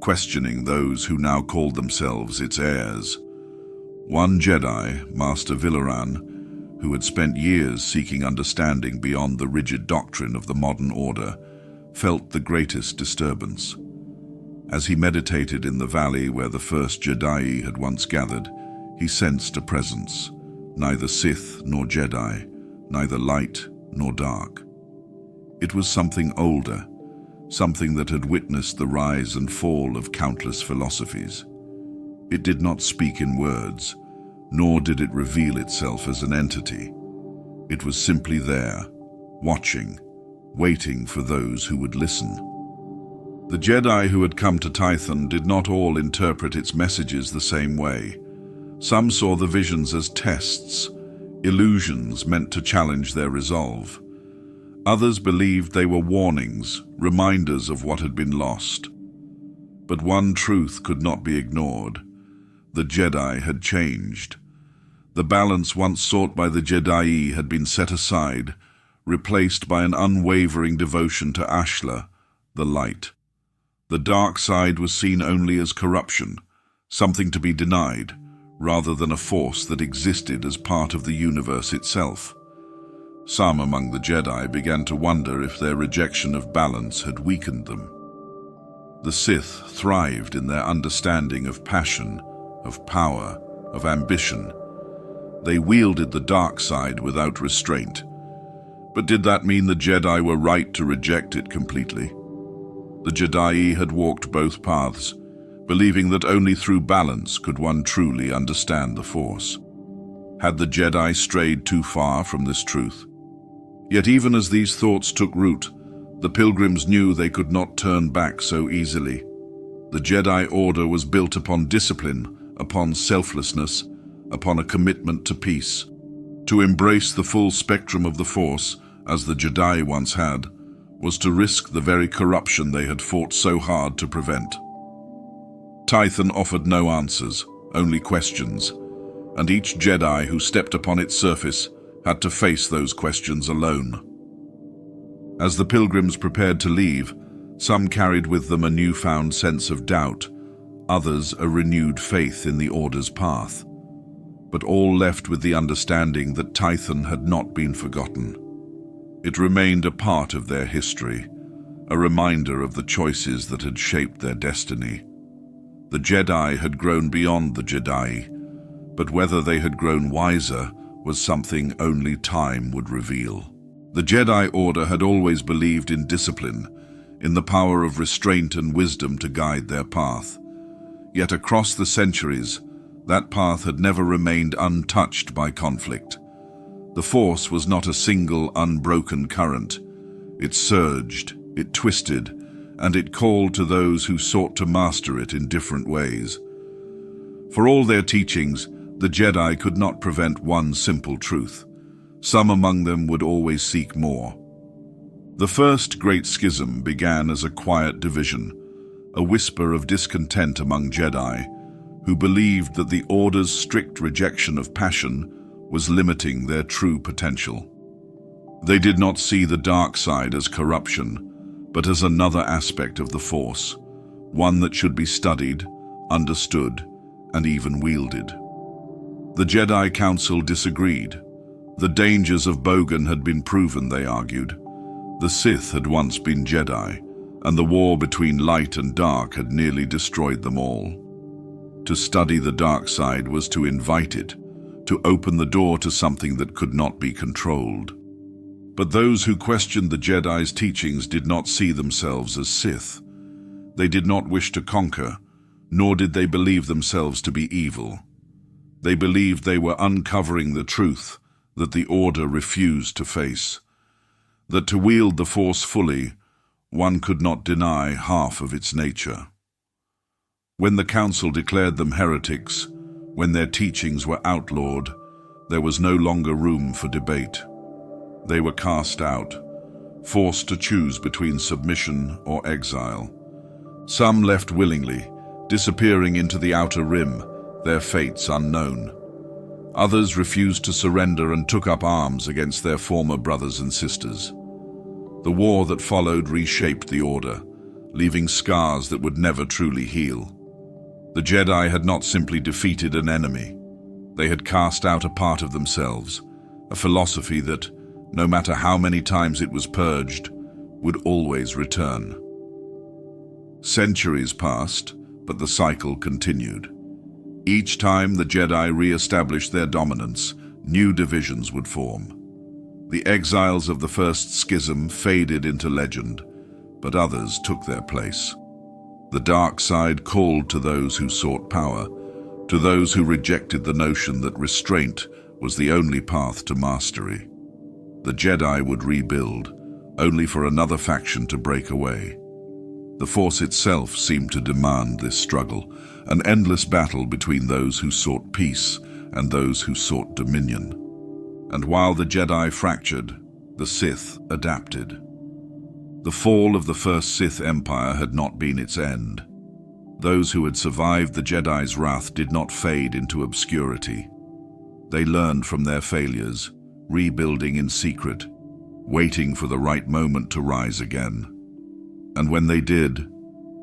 questioning those who now called themselves its heirs. One Jedi, Master Villaran, who had spent years seeking understanding beyond the rigid doctrine of the modern order, felt the greatest disturbance. As he meditated in the valley where the first Jedi had once gathered, he sensed a presence, neither Sith nor Jedi, neither light nor dark. It was something older, something that had witnessed the rise and fall of countless philosophies. It did not speak in words, nor did it reveal itself as an entity. It was simply there, watching, waiting for those who would listen. The Jedi who had come to Tython did not all interpret its messages the same way. Some saw the visions as tests, illusions meant to challenge their resolve. Others believed they were warnings, reminders of what had been lost. But one truth could not be ignored. The Jedi had changed. The balance once sought by the Jedi had been set aside, replaced by an unwavering devotion to Ashla, the light. The dark side was seen only as corruption, something to be denied, rather than a force that existed as part of the universe itself. Some among the Jedi began to wonder if their rejection of balance had weakened them. The Sith thrived in their understanding of passion, of power, of ambition. They wielded the dark side without restraint. But did that mean the Jedi were right to reject it completely? The Jedi had walked both paths, believing that only through balance could one truly understand the Force. Had the Jedi strayed too far from this truth? Yet even as these thoughts took root, the pilgrims knew they could not turn back so easily. The Jedi Order was built upon discipline, upon selflessness, upon a commitment to peace. To embrace the full spectrum of the Force, as the Jedi once had, was to risk the very corruption they had fought so hard to prevent. Tython offered no answers, only questions, and each Jedi who stepped upon its surface had to face those questions alone. As the pilgrims prepared to leave, some carried with them a newfound sense of doubt, others a renewed faith in the Order's path. But all left with the understanding that Tython had not been forgotten. It remained a part of their history, a reminder of the choices that had shaped their destiny. The Jedi had grown beyond the Jedi, but whether they had grown wiser was something only time would reveal. The Jedi Order had always believed in discipline, in the power of restraint and wisdom to guide their path. Yet across the centuries, that path had never remained untouched by conflict. The Force was not a single, unbroken current. It surged, it twisted, and it called to those who sought to master it in different ways. For all their teachings, the Jedi could not prevent one simple truth. Some among them would always seek more. The first great schism began as a quiet division, a whisper of discontent among Jedi, who believed that the Order's strict rejection of passion was limiting their true potential. They did not see the dark side as corruption, but as another aspect of the Force, one that should be studied, understood, and even wielded. The Jedi Council disagreed. The dangers of Bogan had been proven, they argued. The Sith had once been Jedi, and the war between light and dark had nearly destroyed them all. To study the dark side was to invite it, to open the door to something that could not be controlled. But those who questioned the Jedi's teachings did not see themselves as Sith. They did not wish to conquer, nor did they believe themselves to be evil. They believed they were uncovering the truth that the Order refused to face, that to wield the Force fully, one could not deny half of its nature. When the Council declared them heretics, when their teachings were outlawed, there was no longer room for debate. They were cast out, forced to choose between submission or exile. Some left willingly, disappearing into the outer rim, their fates unknown. Others refused to surrender and took up arms against their former brothers and sisters. The war that followed reshaped the Order, leaving scars that would never truly heal. The Jedi had not simply defeated an enemy. They had cast out a part of themselves, a philosophy that, no matter how many times it was purged, would always return. Centuries passed, but the cycle continued. Each time the Jedi re-established their dominance, new divisions would form. The exiles of the first schism faded into legend, but others took their place. The dark side called to those who sought power, to those who rejected the notion that restraint was the only path to mastery. The Jedi would rebuild, only for another faction to break away. The Force itself seemed to demand this struggle, an endless battle between those who sought peace and those who sought dominion. And while the Jedi fractured, the Sith adapted. The fall of the first Sith Empire had not been its end. Those who had survived the Jedi's wrath did not fade into obscurity. They learned from their failures, rebuilding in secret, waiting for the right moment to rise again. And when they did,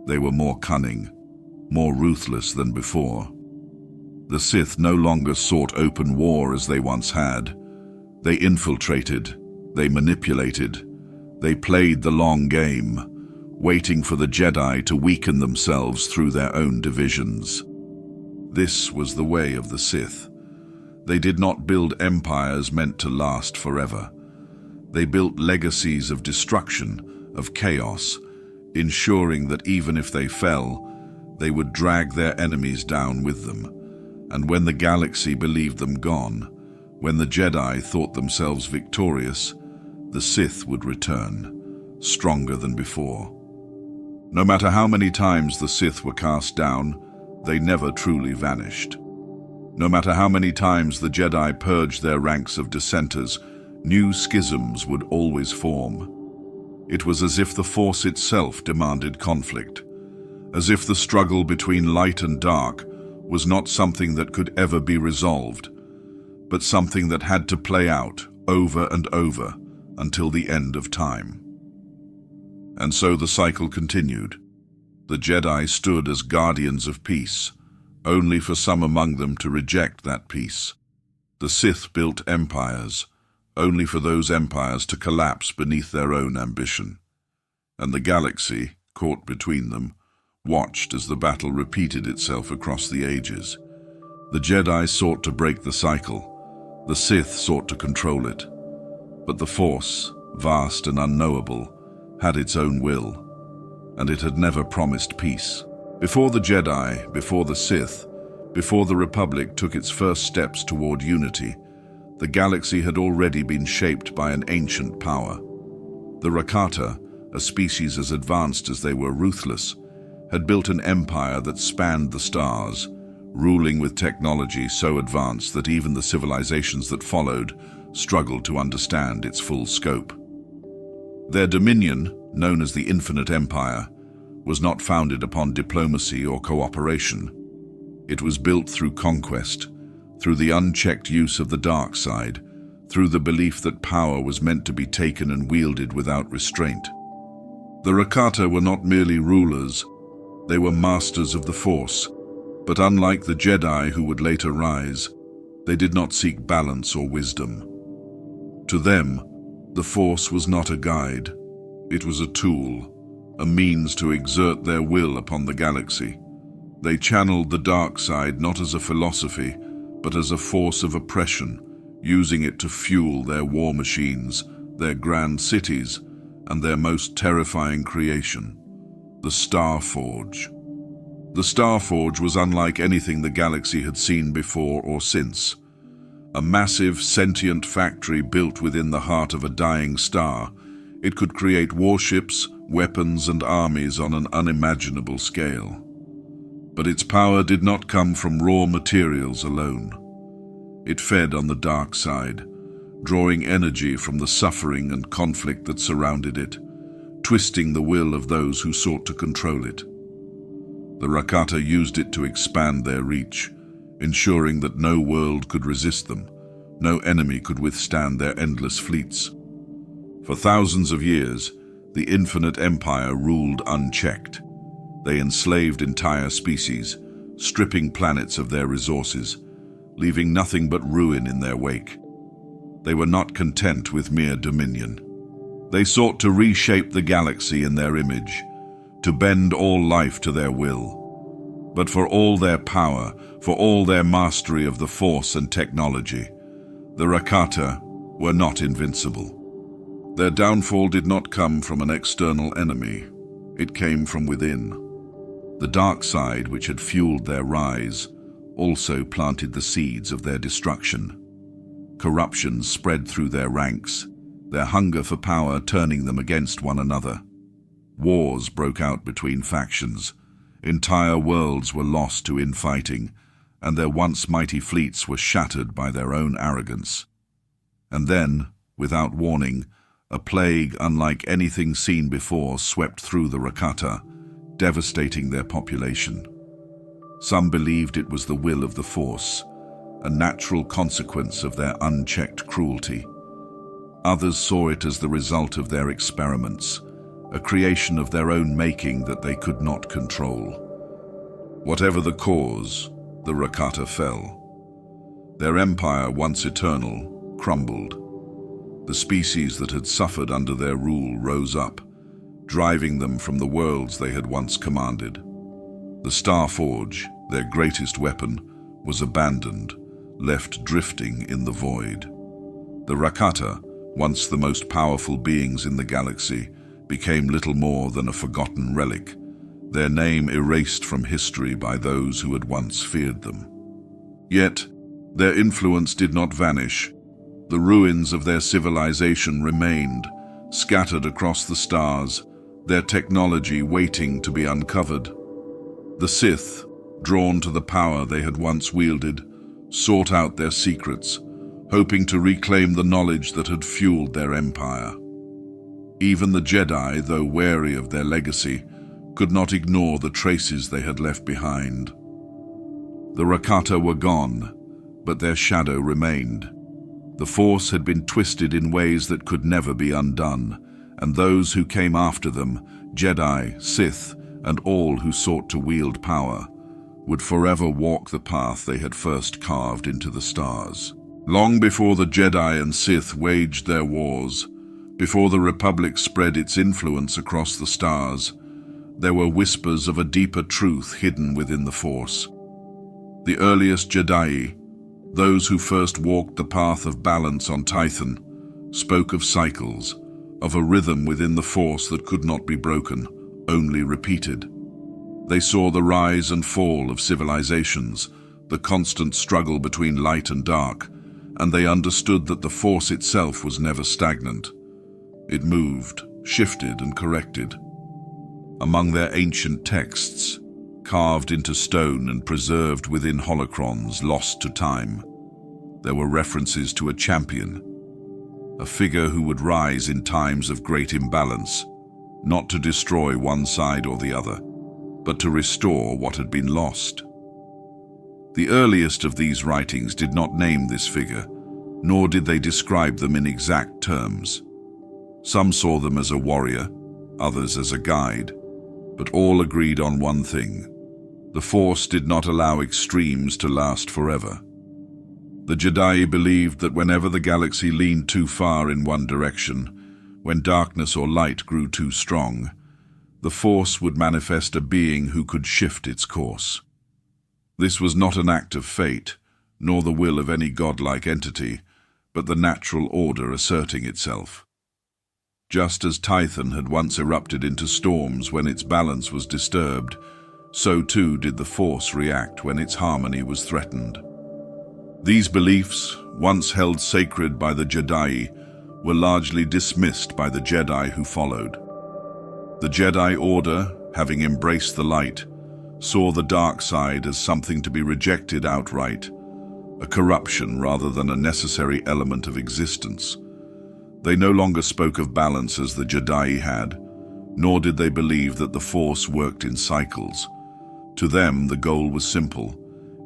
they were more cunning, more ruthless than before. The Sith no longer sought open war as they once had. They infiltrated, they manipulated, they played the long game, waiting for the Jedi to weaken themselves through their own divisions. This was the way of the Sith. They did not build empires meant to last forever. They built legacies of destruction, of chaos, ensuring that even if they fell, they would drag their enemies down with them. And when the galaxy believed them gone, when the Jedi thought themselves victorious, the Sith would return, stronger than before. No matter how many times the Sith were cast down, they never truly vanished. No matter how many times the Jedi purged their ranks of dissenters, new schisms would always form. It was as if the Force itself demanded conflict, as if the struggle between light and dark was not something that could ever be resolved, but something that had to play out over and over until the end of time. And so the cycle continued. The Jedi stood as guardians of peace, only for some among them to reject that peace. The Sith built empires, only for those empires to collapse beneath their own ambition. And the galaxy, caught between them, watched as the battle repeated itself across the ages. The Jedi sought to break the cycle. The Sith sought to control it. But the Force, vast and unknowable, had its own will, and it had never promised peace. Before the Jedi, before the Sith, before the Republic took its first steps toward unity, the galaxy had already been shaped by an ancient power. The Rakata, a species as advanced as they were ruthless, had built an empire that spanned the stars, ruling with technology so advanced that even the civilizations that followed struggled to understand its full scope. Their dominion, known as the Infinite Empire, was not founded upon diplomacy or cooperation. It was built through conquest, through the unchecked use of the dark side, through the belief that power was meant to be taken and wielded without restraint. The Rakata were not merely rulers, they were masters of the Force, but unlike the Jedi who would later rise, they did not seek balance or wisdom. To them, the Force was not a guide, it was a tool, a means to exert their will upon the galaxy. They channeled the dark side not as a philosophy, but as a force of oppression, using it to fuel their war machines, their grand cities, and their most terrifying creation, the Star Forge. The Star Forge was unlike anything the galaxy had seen before or since. A massive, sentient factory built within the heart of a dying star, it could create warships, weapons, and armies on an unimaginable scale. But its power did not come from raw materials alone. It fed on the dark side, drawing energy from the suffering and conflict that surrounded it, twisting the will of those who sought to control it. The Rakata used it to expand their reach, ensuring that no world could resist them, no enemy could withstand their endless fleets. For thousands of years, the Infinite Empire ruled unchecked. They enslaved entire species, stripping planets of their resources, leaving nothing but ruin in their wake. They were not content with mere dominion. They sought to reshape the galaxy in their image, to bend all life to their will. But for all their power, for all their mastery of the Force and technology, the Rakata were not invincible. Their downfall did not come from an external enemy. It came from within. The dark side, which had fueled their rise, also planted the seeds of their destruction. Corruption spread through their ranks, their hunger for power turning them against one another. Wars broke out between factions. Entire worlds were lost to infighting, and their once mighty fleets were shattered by their own arrogance. And then, without warning, a plague unlike anything seen before swept through the Rakata, devastating their population. Some believed it was the will of the Force, a natural consequence of their unchecked cruelty. Others saw it as the result of their experiments, a creation of their own making that they could not control. Whatever the cause, the Rakata fell. Their empire, once eternal, crumbled. The species that had suffered under their rule rose up, driving them from the worlds they had once commanded. The Star Forge, their greatest weapon, was abandoned, left drifting in the void. The Rakata, once the most powerful beings in the galaxy, became little more than a forgotten relic, their name erased from history by those who had once feared them. Yet, their influence did not vanish. The ruins of their civilization remained, scattered across the stars, their technology waiting to be uncovered. The Sith, drawn to the power they had once wielded, sought out their secrets, hoping to reclaim the knowledge that had fueled their empire. Even the Jedi, though wary of their legacy, could not ignore the traces they had left behind. The Rakata were gone, but their shadow remained. The Force had been twisted in ways that could never be undone, and those who came after them, Jedi, Sith, and all who sought to wield power, would forever walk the path they had first carved into the stars. Long before the Jedi and Sith waged their wars, before the Republic spread its influence across the stars, there were whispers of a deeper truth hidden within the Force. The earliest Jedi, those who first walked the path of balance on Tython, spoke of cycles, of a rhythm within the Force that could not be broken, only repeated. They saw the rise and fall of civilizations, the constant struggle between light and dark, and they understood that the Force itself was never stagnant. It moved, shifted, and corrected. Among their ancient texts, carved into stone and preserved within holocrons lost to time, there were references to a champion, a figure who would rise in times of great imbalance, not to destroy one side or the other, but to restore what had been lost. The earliest of these writings did not name this figure, nor did they describe them in exact terms. Some saw them as a warrior, others as a guide, but all agreed on one thing: the Force did not allow extremes to last forever. The Jedi believed that whenever the galaxy leaned too far in one direction, when darkness or light grew too strong, the Force would manifest a being who could shift its course. This was not an act of fate, nor the will of any godlike entity, but the natural order asserting itself. Just as Tython had once erupted into storms when its balance was disturbed, so too did the Force react when its harmony was threatened. These beliefs, once held sacred by the Jedi, were largely dismissed by the Jedi who followed. The Jedi Order, having embraced the light, saw the dark side as something to be rejected outright, a corruption rather than a necessary element of existence. They no longer spoke of balance as the Jedi had, nor did they believe that the Force worked in cycles. To them, the goal was simple: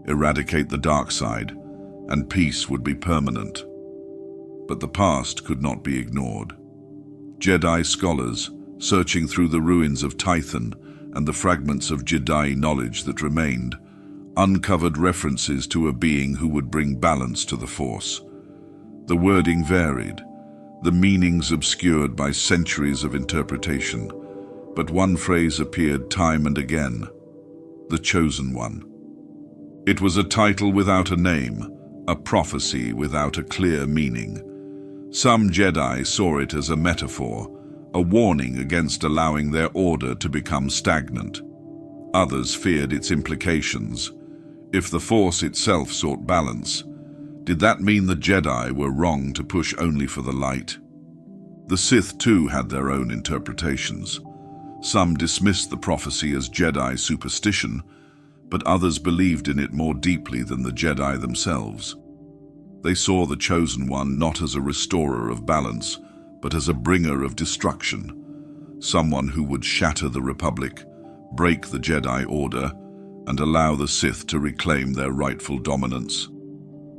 eradicate the dark side, and peace would be permanent. But the past could not be ignored. Jedi scholars, searching through the ruins of Tython and the fragments of Jedi knowledge that remained, uncovered references to a being who would bring balance to the Force. The wording varied, the meanings obscured by centuries of interpretation, but one phrase appeared time and again: the Chosen One. It was a title without a name, a prophecy without a clear meaning. Some Jedi saw it as a metaphor, a warning against allowing their order to become stagnant. Others feared its implications. If the Force itself sought balance, did that mean the Jedi were wrong to push only for the light? The Sith too had their own interpretations. Some dismissed the prophecy as Jedi superstition, but others believed in it more deeply than the Jedi themselves. They saw the Chosen One not as a restorer of balance, but as a bringer of destruction, someone who would shatter the Republic, break the Jedi Order, and allow the Sith to reclaim their rightful dominance.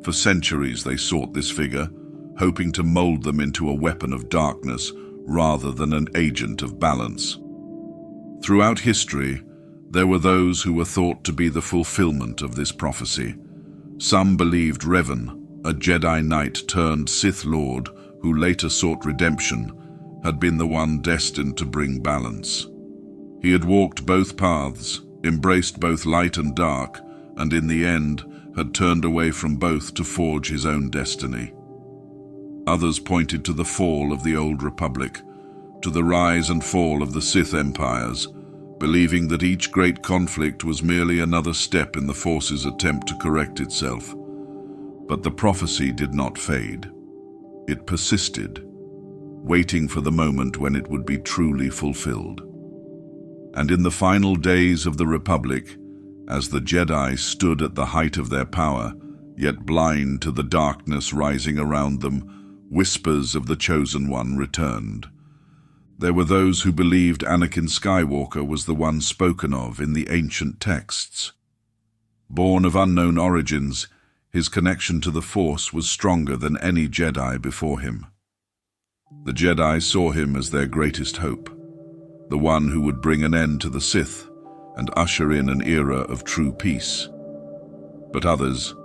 For centuries they sought this figure, hoping to mold them into a weapon of darkness rather than an agent of balance. Throughout history, there were those who were thought to be the fulfillment of this prophecy. Some believed Revan, a Jedi Knight turned Sith Lord who later sought redemption, had been the one destined to bring balance. He had walked both paths, embraced both light and dark, and in the end had turned away from both to forge his own destiny. Others pointed to the fall of the Old Republic, to the rise and fall of the Sith empires, believing that each great conflict was merely another step in the Force's attempt to correct itself. But the prophecy did not fade. It persisted, waiting for the moment when it would be truly fulfilled. And in the final days of the Republic, as the Jedi stood at the height of their power, yet blind to the darkness rising around them, whispers of the Chosen One returned. There were those who believed Anakin Skywalker was the one spoken of in the ancient texts. Born of unknown origins, his connection to the Force was stronger than any Jedi before him. The Jedi saw him as their greatest hope, the one who would bring an end to the Sith and usher in an era of true peace. But others,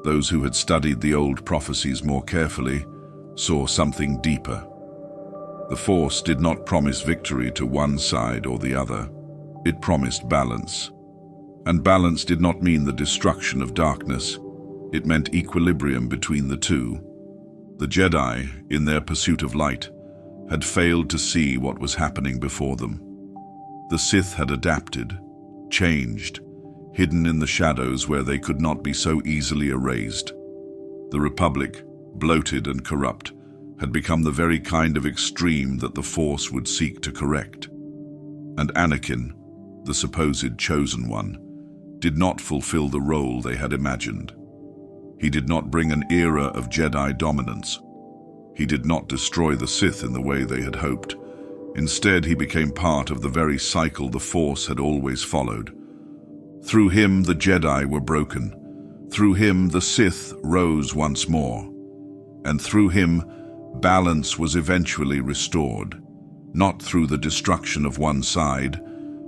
those who had studied the old prophecies more carefully, saw something deeper. The Force did not promise victory to one side or the other. It promised balance. And balance did not mean the destruction of darkness. It meant equilibrium between the two. The Jedi, in their pursuit of light, had failed to see what was happening before them. The Sith had adapted, changed, hidden in the shadows where they could not be so easily erased. The Republic, bloated and corrupt, had become the very kind of extreme that the Force would seek to correct. And Anakin, the supposed chosen one, did not fulfill the role they had imagined. He did not bring an era of Jedi dominance. He did not destroy the Sith in the way they had hoped. Instead, he became part of the very cycle the Force had always followed. Through him, the Jedi were broken. Through him, the Sith rose once more. And through him, balance was eventually restored, not through the destruction of one side,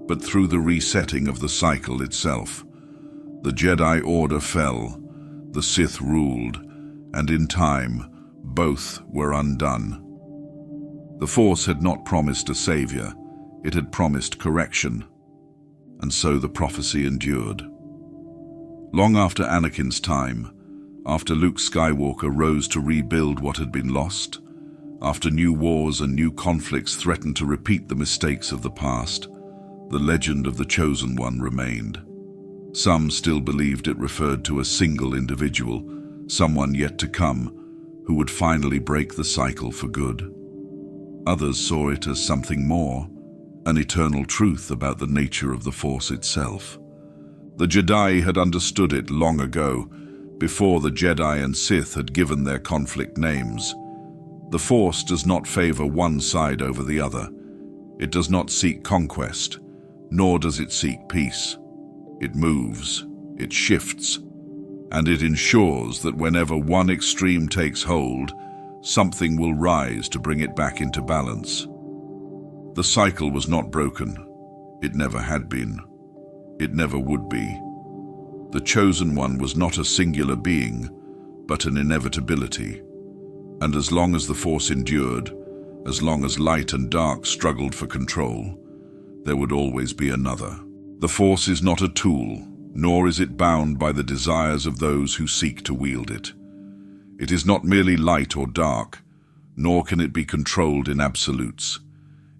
but through the resetting of the cycle itself. The Jedi Order fell, the Sith ruled, and in time, both were undone. The Force had not promised a savior, it had promised correction. And so the prophecy endured. Long after Anakin's time, after Luke Skywalker rose to rebuild what had been lost, after new wars and new conflicts threatened to repeat the mistakes of the past, the legend of the Chosen One remained. Some still believed it referred to a single individual, someone yet to come, who would finally break the cycle for good. Others saw it as something more, an eternal truth about the nature of the Force itself. The Jedi had understood it long ago, before the Jedi and Sith had given their conflict names. The Force does not favor one side over the other. It does not seek conquest, nor does it seek peace. It moves, it shifts, and it ensures that whenever one extreme takes hold, something will rise to bring it back into balance. The cycle was not broken. It never had been. It never would be. The Chosen One was not a singular being, but an inevitability. And as long as the Force endured, as long as light and dark struggled for control, there would always be another. The Force is not a tool, nor is it bound by the desires of those who seek to wield it. It is not merely light or dark, nor can it be controlled in absolutes.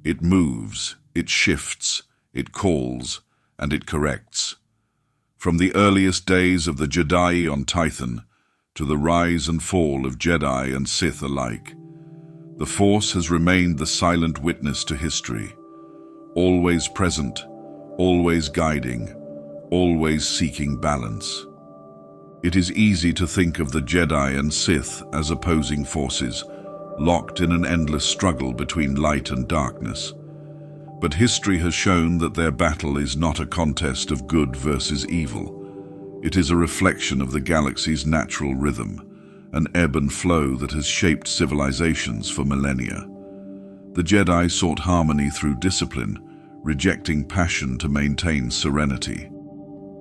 It moves, it shifts, it calls, and it corrects. From the earliest days of the Jedi on Tython to the rise and fall of Jedi and Sith alike, the Force has remained the silent witness to history, always present, always guiding, always seeking balance. It is easy to think of the Jedi and Sith as opposing forces, locked in an endless struggle between light and darkness. But history has shown that their battle is not a contest of good versus evil. It is a reflection of the galaxy's natural rhythm, an ebb and flow that has shaped civilizations for millennia. The Jedi sought harmony through discipline, rejecting passion to maintain serenity.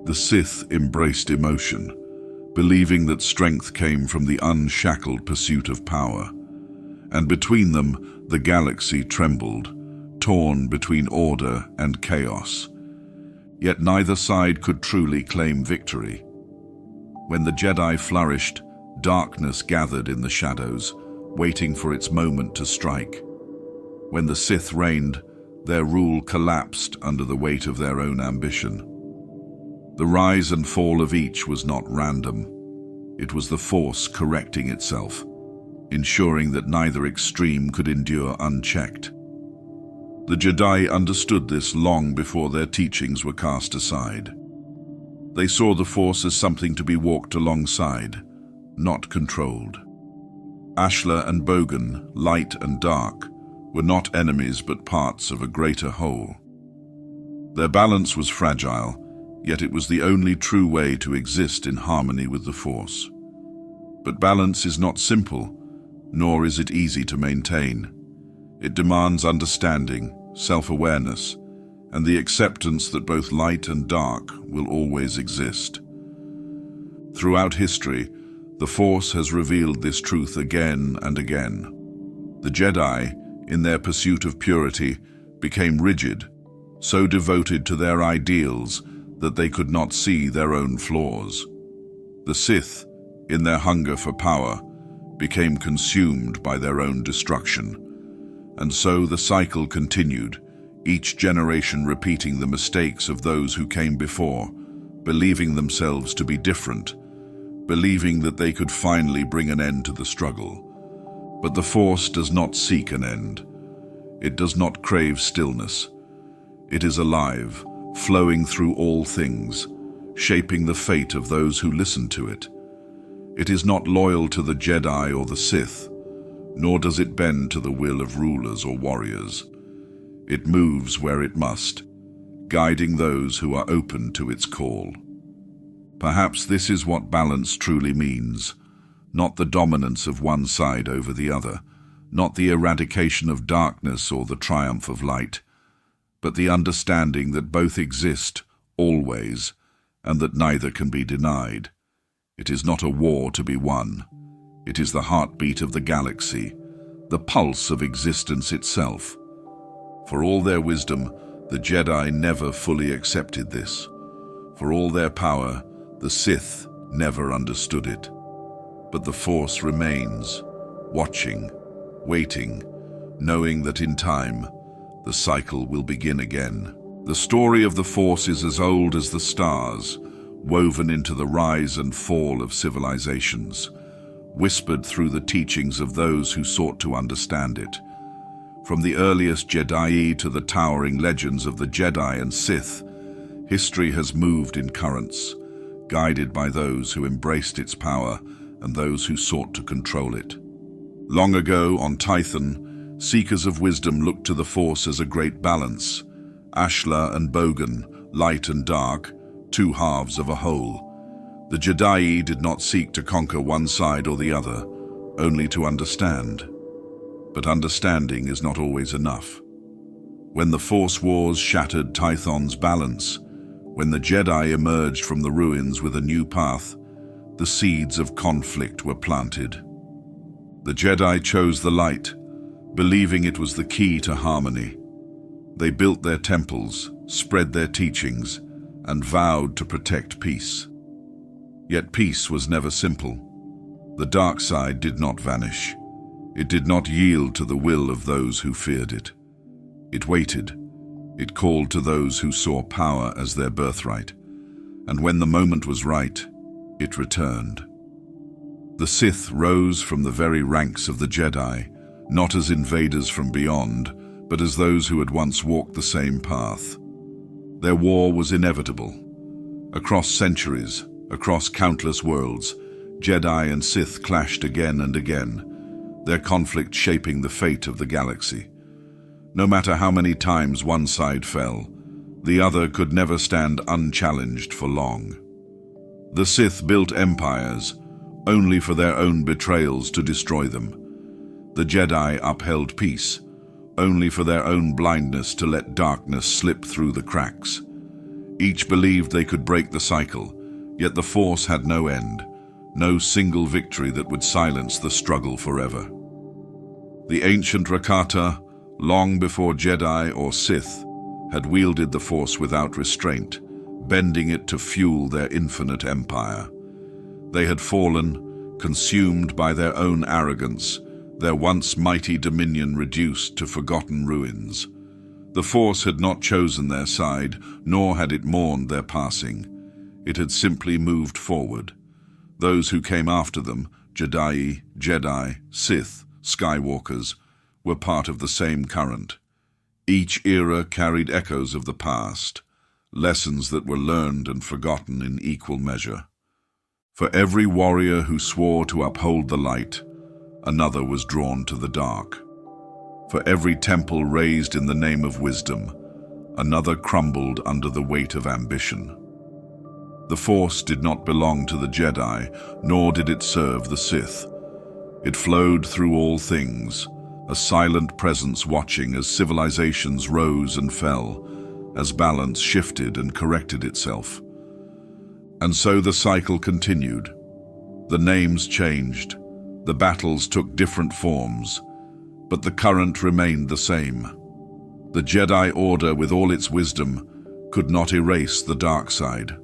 The Sith embraced emotion, believing that strength came from the unshackled pursuit of power. And between them, the galaxy trembled, torn between order and chaos. Yet neither side could truly claim victory. When the Jedi flourished, darkness gathered in the shadows, waiting for its moment to strike. When the Sith reigned, their rule collapsed under the weight of their own ambition. The rise and fall of each was not random. It was the Force correcting itself, ensuring that neither extreme could endure unchecked. The Jedi understood this long before their teachings were cast aside. They saw the Force as something to be walked alongside, not controlled. Ashla and Bogan, light and dark, were not enemies but parts of a greater whole. Their balance was fragile, yet it was the only true way to exist in harmony with the Force. But balance is not simple, nor is it easy to maintain. It demands understanding, self-awareness, and the acceptance that both light and dark will always exist. Throughout history, the Force has revealed this truth again and again. The Jedi, in their pursuit of purity, became rigid, so devoted to their ideals that they could not see their own flaws. The Sith, in their hunger for power, became consumed by their own destruction. And so the cycle continued, each generation repeating the mistakes of those who came before, believing themselves to be different, believing that they could finally bring an end to the struggle. But the Force does not seek an end. It does not crave stillness. It is alive, flowing through all things, shaping the fate of those who listen to it. It is not loyal to the Jedi or the Sith, nor does it bend to the will of rulers or warriors. It moves where it must, guiding those who are open to its call. Perhaps this is what balance truly means, not the dominance of one side over the other, not the eradication of darkness or the triumph of light, but the understanding that both exist, always, and that neither can be denied. It is not a war to be won. It is the heartbeat of the galaxy, the pulse of existence itself. For all their wisdom, the Jedi never fully accepted this. For all their power, the Sith never understood it. But the Force remains, watching, waiting, knowing that in time, the cycle will begin again. The story of the Force is as old as the stars, woven into the rise and fall of civilizations, whispered through the teachings of those who sought to understand it. From the earliest Jedi to the towering legends of the Jedi and Sith, history has moved in currents, guided by those who embraced its power and those who sought to control it. Long ago, on Tython, seekers of wisdom looked to the Force as a great balance. Ashla and Bogan, light and dark, two halves of a whole. The Jedi did not seek to conquer one side or the other, only to understand. But understanding is not always enough. When the Force Wars shattered Tython's balance, when the Jedi emerged from the ruins with a new path, the seeds of conflict were planted. The Jedi chose the light, believing it was the key to harmony. They built their temples, spread their teachings, and vowed to protect peace. Yet peace was never simple. The dark side did not vanish. It did not yield to the will of those who feared it. It waited. It called to those who saw power as their birthright. And when the moment was right, it returned. The Sith rose from the very ranks of the Jedi, not as invaders from beyond, but as those who had once walked the same path. Their war was inevitable. Across centuries, across countless worlds, Jedi and Sith clashed again and again, their conflict shaping the fate of the galaxy. No matter how many times one side fell, the other could never stand unchallenged for long. The Sith built empires, only for their own betrayals to destroy them. The Jedi upheld peace, only for their own blindness to let darkness slip through the cracks. Each believed they could break the cycle, yet the Force had no end, no single victory that would silence the struggle forever. The ancient Rakata, long before Jedi or Sith, had wielded the Force without restraint, bending it to fuel their infinite empire. They had fallen, consumed by their own arrogance, their once mighty dominion reduced to forgotten ruins. The Force had not chosen their side, nor had it mourned their passing. It had simply moved forward. Those who came after them, Jedi, Sith, Skywalkers, were part of the same current. Each era carried echoes of the past, lessons that were learned and forgotten in equal measure. For every warrior who swore to uphold the light, another was drawn to the dark. For every temple raised in the name of wisdom, another crumbled under the weight of ambition. The Force did not belong to the Jedi, nor did it serve the Sith. It flowed through all things, a silent presence watching as civilizations rose and fell, as balance shifted and corrected itself. And so the cycle continued. The names changed, the battles took different forms, but the current remained the same. The Jedi Order, with all its wisdom, could not erase the dark side.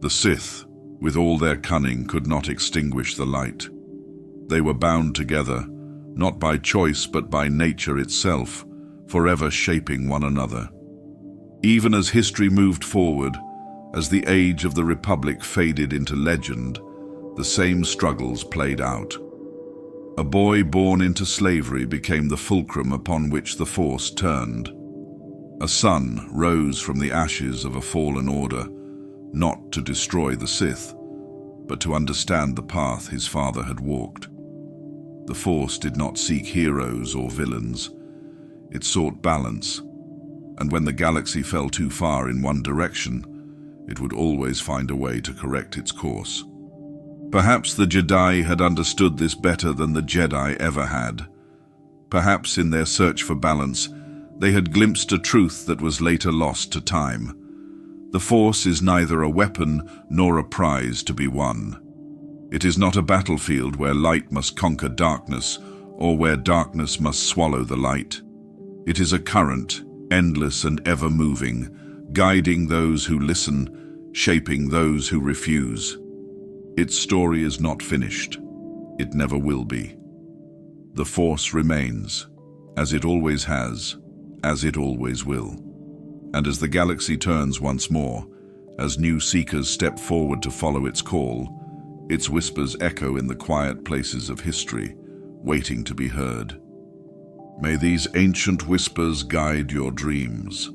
The Sith, with all their cunning, could not extinguish the light. They were bound together, not by choice but by nature itself, forever shaping one another. Even as history moved forward, as the age of the Republic faded into legend, the same struggles played out. A boy born into slavery became the fulcrum upon which the Force turned. A son rose from the ashes of a fallen order, not to destroy the Sith, but to understand the path his father had walked. The Force did not seek heroes or villains. It sought balance, and when the galaxy fell too far in one direction, it would always find a way to correct its course. Perhaps the Jedi had understood this better than the Jedi ever had. Perhaps in their search for balance, they had glimpsed a truth that was later lost to time. The Force is neither a weapon nor a prize to be won. It is not a battlefield where light must conquer darkness or where darkness must swallow the light. It is a current, endless and ever-moving, guiding those who listen, shaping those who refuse. Its story is not finished. It never will be. The Force remains, as it always has, as it always will. And as the galaxy turns once more, as new seekers step forward to follow its call, its whispers echo in the quiet places of history, waiting to be heard. May these ancient whispers guide your dreams.